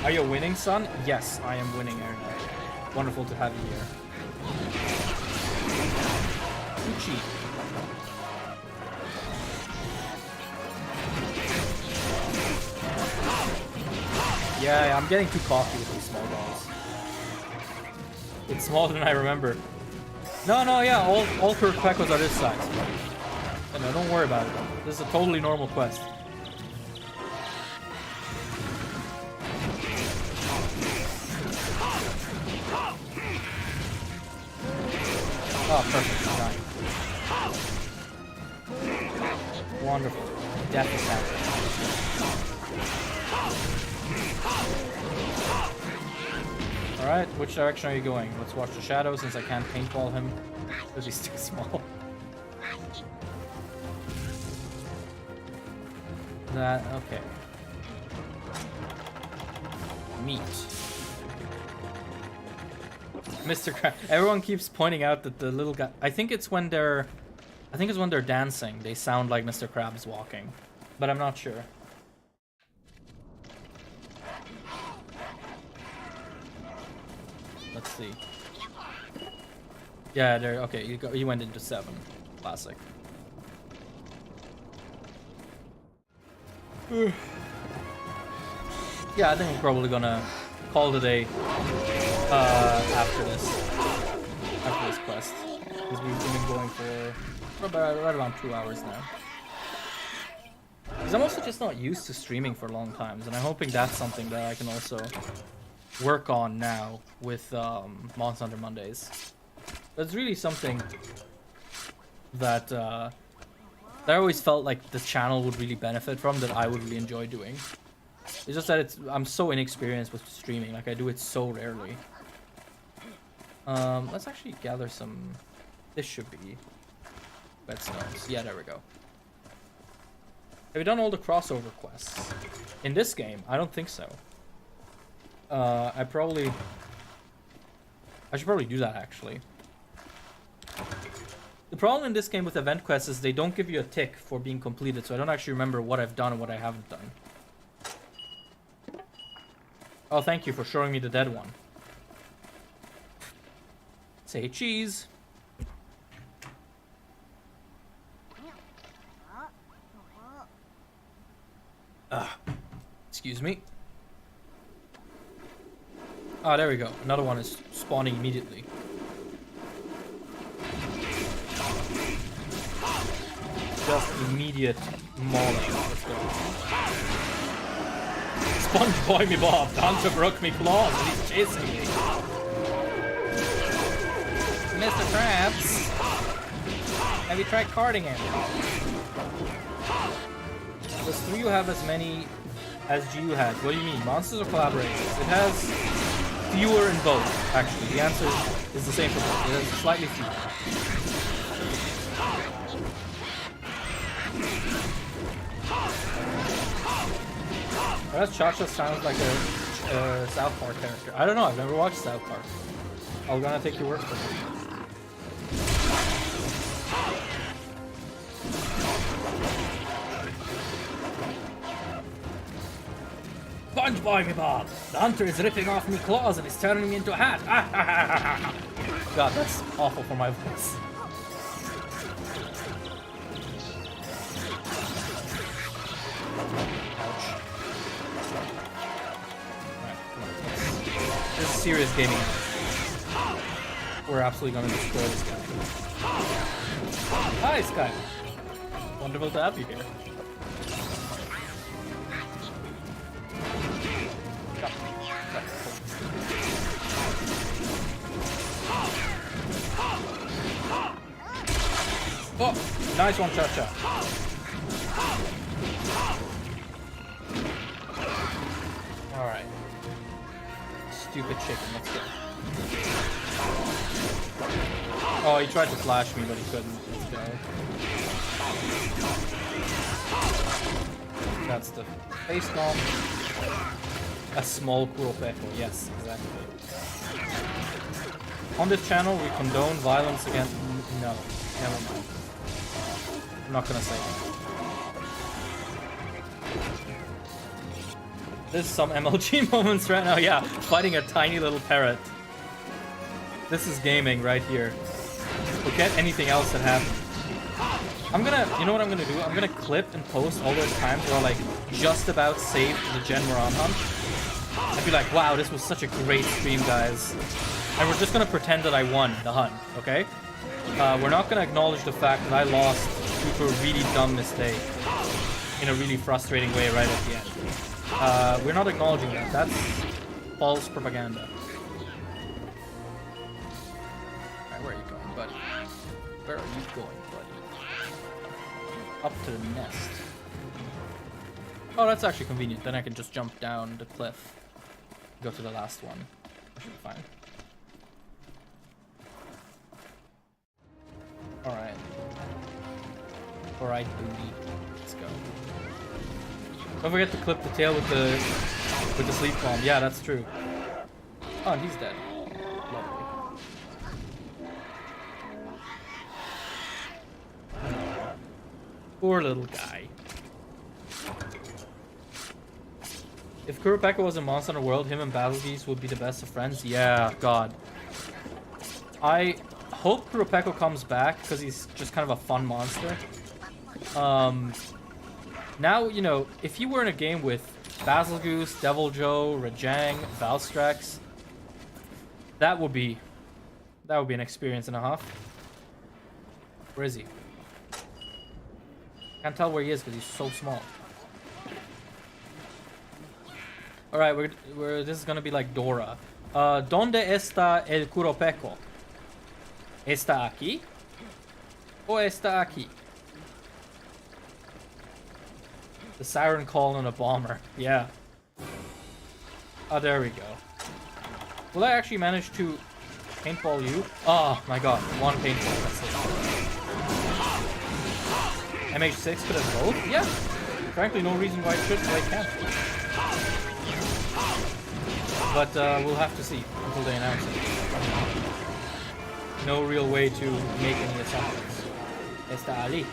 Are you winning, son? Yes, I am winning, Aaron. Wonderful to have you here. Uchi. Yeah, I'm getting too cocky with these small balls. It's smaller than I remember. No, yeah, all Kurpekos are this size. No, don't worry about it. This is a totally normal quest. Oh, perfect. Nice. Wonderful. Death is happening. Alright, which direction are you going? Let's watch the shadow since I can't paintball him because he's too small. That, okay. Meat. Mr. Crab. Everyone keeps pointing out that the little guy. I think it's when they're dancing. They sound like Mr. Krabs walking, but I'm not sure. Let's see. Yeah, there. Okay, you went into 7. Classic. Yeah, I think we're probably gonna call it a day after this quest, because we've been going for about right around 2 hours now. Because I'm also just not used to streaming for long times, and I'm hoping that's something that I can also work on now with Monster Hunter Mondays. That's really something that that I always felt like the channel would really benefit from, that I would really enjoy doing. It's just that I'm so inexperienced with streaming, like I do it so rarely. Let's actually gather some. This should be whetstones. Yeah, there we go. Have we done all the crossover quests in this game? I don't think so. I should probably do that actually. The problem in this game with event quests is they don't give you a tick for being completed, so I don't actually remember what I've done and what I haven't done. Oh, thank you for showing me the dead one. Say cheese. Excuse me. Ah, there we go. Another one is spawning immediately. Just immediate mauling. Let's go. SpongeBob me Bob. The hunter broke me claws and he's chasing me. Mr. Krabs, have you tried carding him? Does 3U have as many as GU has? What do you mean? Monsters or collaborators? It has fewer in both, actually. The answer is the same for both. It has slightly fewer. That Cha-Cha sounds like a South Park character. I don't know, I've never watched South Park. I'm gonna take your word for it. SpongeBob me Bob! The hunter is ripping off me claws and is turning me into a hat! God, that's awful for my voice. This is serious gaming. We're absolutely gonna destroy this guy. Hi, Sky. Wonderful to have you here. Oh, nice one, Cha-Cha. Alright. Stupid chicken, let's go. Oh, he tried to flash me, but he couldn't. Let's go. That's the face bomb. A small Kuropeko, yes, exactly. On this channel, we condone violence against... No, never mind. I'm not gonna say that. There's some MLG moments right now, yeah. Fighting a tiny little parrot. This is gaming right here. Forget anything else that happened. I'm gonna, you know what I'm gonna do? I'm gonna clip and post all those times where I like just about saved the Gen Moran hunt. I'd be like, wow, this was such a great stream, guys. And we're just gonna pretend that I won the hunt, okay? We're not gonna acknowledge the fact that I lost due to a really dumb mistake in a really frustrating way right at the end. We're not acknowledging that. That's false propaganda. Alright, where are you going, buddy? Where are you going, buddy? Up to the nest. Oh, that's actually convenient. Then I can just jump down the cliff. Go to the last one. That should be fine. Alright. Alright, booty. Let's go. Don't forget to clip the tail with the sleep bomb. Yeah, that's true. Oh, and he's dead. Lovely. Poor little guy. If Kurapeka was a monster in the world, him and Battlegeese would be the best of friends. Yeah, God. I hope Kurapeka comes back because he's just kind of a fun monster. Now, you know, if you were in a game with Battlegoose, Devil Joe, Rajang, Valstrax, that would be an experience and a half. Where is he? Can't tell where he is because he's so small. Alright, this is gonna be like Dora. ¿Dónde está el Kurapeko? ¿Está aquí? ¿O está aquí? The siren call on a bomber. Yeah. Oh, there we go. Will I actually manage to paintball you? Oh my god, one paintball. That's it. MH6 could have both? Yeah. Frankly, no reason why it should, but I can't. But we'll have to see until they announce it. No real way to make any assumptions. Está Ali.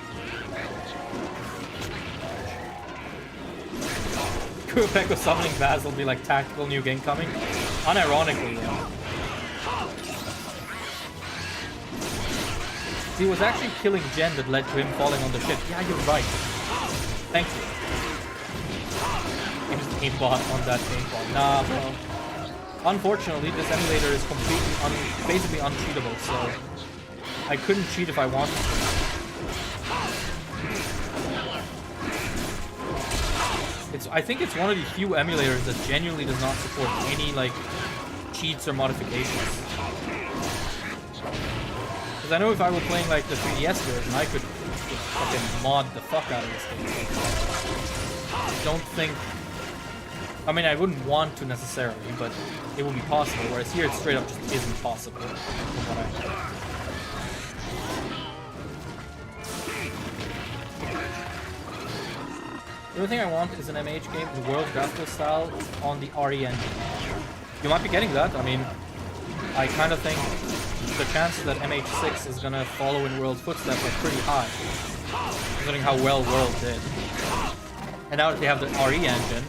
Kurapeka summoning Baz will be like tactical nuke incoming. Unironically, though. See, it was actually killing Jen that led to him falling on the ship. Yeah, you're right. Thank you. He was the aimbot on that paintball. Nah, bro. Unfortunately, this emulator is completely basically uncheatable, so I couldn't cheat if I wanted to. I think it's one of the few emulators that genuinely does not support any like cheats or modifications. Because I know if I were playing like the 3DS version, I could fucking mod the fuck out of this thing. I don't think. I mean, I wouldn't want to necessarily, but it would be possible. Whereas here, it straight up just isn't possible. From what I know. The only thing I want is an MH game in World graphical style on the RE engine. You might be getting that. I mean, I kind of think the chances that MH6 is gonna follow in World's footsteps are pretty high, considering how well World did. And now that they have the RE engine,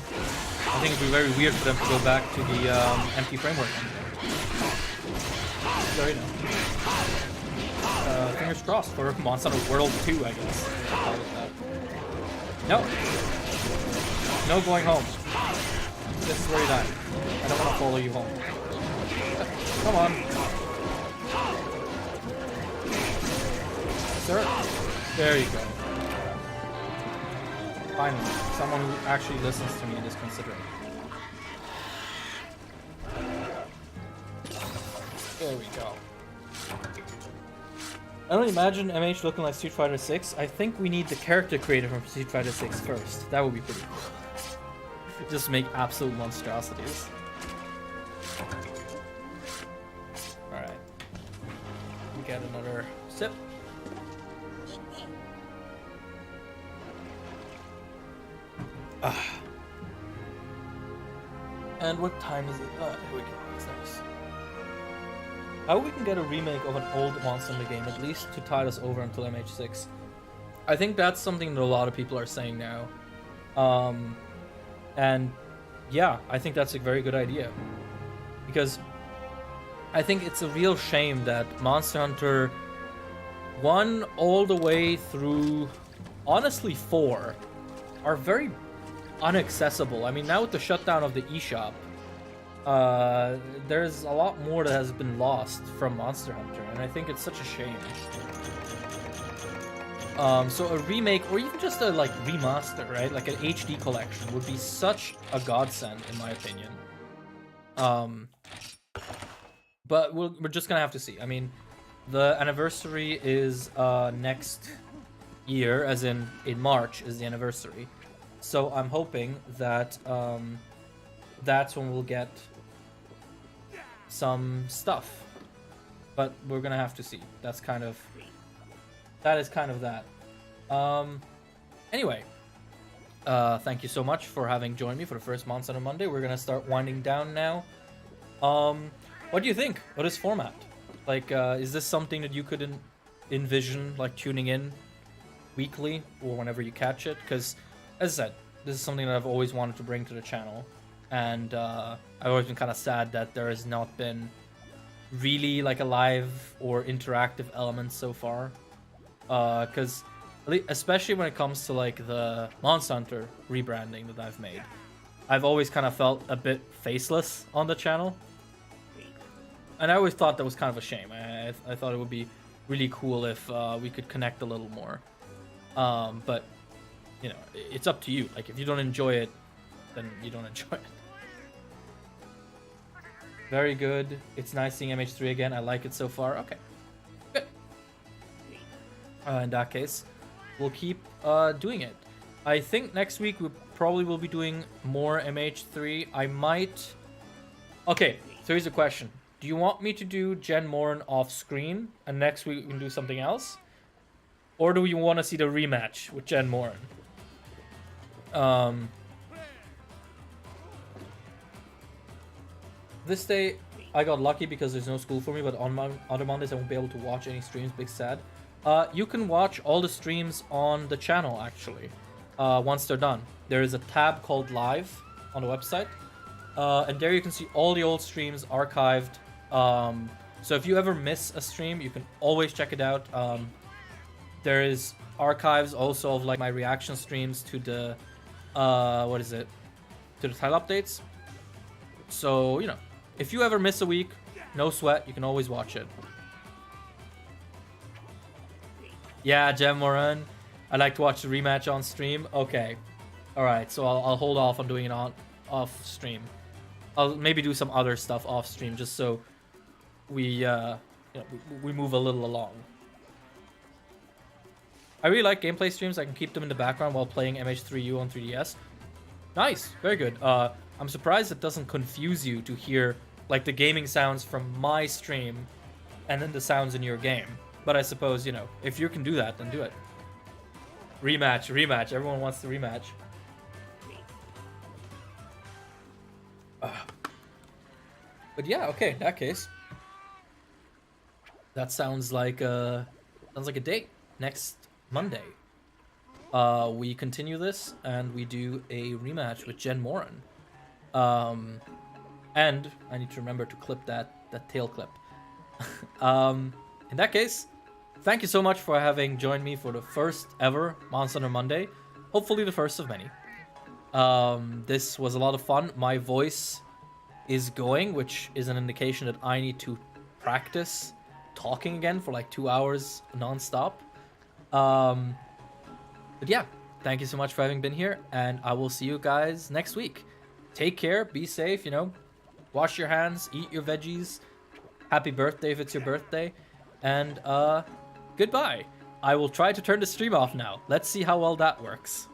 I think it'd be very weird for them to go back to the empty framework engine. So, you know. Fingers crossed for Monster Hunter World 2, I guess. Call it that. No. No going home. This is where you die. I don't want to follow you home. Come on. Sir? There you go. Finally, someone who actually listens to me and is considerate. There we go. I don't imagine MH looking like Street Fighter 6. I think we need the character creator from Street Fighter 6 first. That would be pretty cool. Just make absolute monstrosities. Alright. We get another sip. And what time is it? Oh, here we go. It's nice. I hope we can get a remake of an old Monster Hunter game, at least to tide us over until MH6. I think that's something that a lot of people are saying now. And yeah, I think that's a very good idea. Because I think it's a real shame that Monster Hunter 1 all the way through, honestly, 4 are very unaccessible. I mean, now with the shutdown of the eShop, there's a lot more that has been lost from Monster Hunter, and I think it's such a shame. So a remake, or even just a like remaster, right? Like an HD collection would be such a godsend, in my opinion. But we're just gonna have to see. I mean, the anniversary is next year, as in March is the anniversary. So I'm hoping that that's when we'll get some stuff. But we're gonna have to see. That is kind of that. Anyway, Thank you so much for having joined me for the first Monster Monday. We're gonna start winding down now. What do you think of this format? Like, is this something that you could envision, like, tuning in weekly or whenever you catch it? Because, as I said, this is something that I've always wanted to bring to the channel. And I've always been kind of sad that there has not been really, like, a live or interactive element so far. Because, especially when it comes to, like, the Monster Hunter rebranding that I've made, I've always kind of felt a bit faceless on the channel. And I always thought that was kind of a shame. I thought it would be really cool if we could connect a little more. But, you know, it's up to you. Like, if you don't enjoy it, then you don't enjoy it. Very good. It's nice seeing MH3 again. I like it so far. Okay. Good. In that case, we'll keep doing it. I think next week we probably will be doing more MH3. I might... Okay, so here's a question. Do you want me to do Jen Moran off screen and next week we can do something else? Or do you want to see the rematch with Jen Moran? This day I got lucky because there's no school for me, but on my other Mondays I won't be able to watch any streams. Big sad. You can watch all the streams on the channel actually. Once they're done. There is a tab called Live on the website. And there you can see all the old streams archived. So if you ever miss a stream, you can always check it out. There is archives also of like my reaction streams to the what is it? To the title updates. So, you know, if you ever miss a week, no sweat, you can always watch it. Yeah, Jem Moran. I like to watch the rematch on stream. Okay. Alright, so I'll hold off on doing it on off stream. I'll maybe do some other stuff off stream just so we you know, we move a little along. I really like gameplay streams. I can keep them in the background while playing MH3U on 3DS. Nice, very good. I'm surprised it doesn't confuse you to hear like the gaming sounds from my stream and then the sounds in your game. But I suppose, you know, if you can do that, then do it. Rematch, rematch. Everyone wants the rematch. But yeah, okay, in that case. That sounds like a date. Next Monday. We continue this and we do a rematch with Jen Moran. And I need to remember to clip that tail clip. In that case, thank you so much for having joined me for the first ever Monster Hunter Monday. Hopefully the first of many. This was a lot of fun. My voice is going, which is an indication that I need to practice talking again for like 2 hours non-stop. But yeah, thank you so much for having been here, and I will see you guys next week. Take care, be safe, you know, wash your hands, eat your veggies, happy birthday if it's your birthday, and goodbye. I will try to turn the stream off now. Let's see how well that works.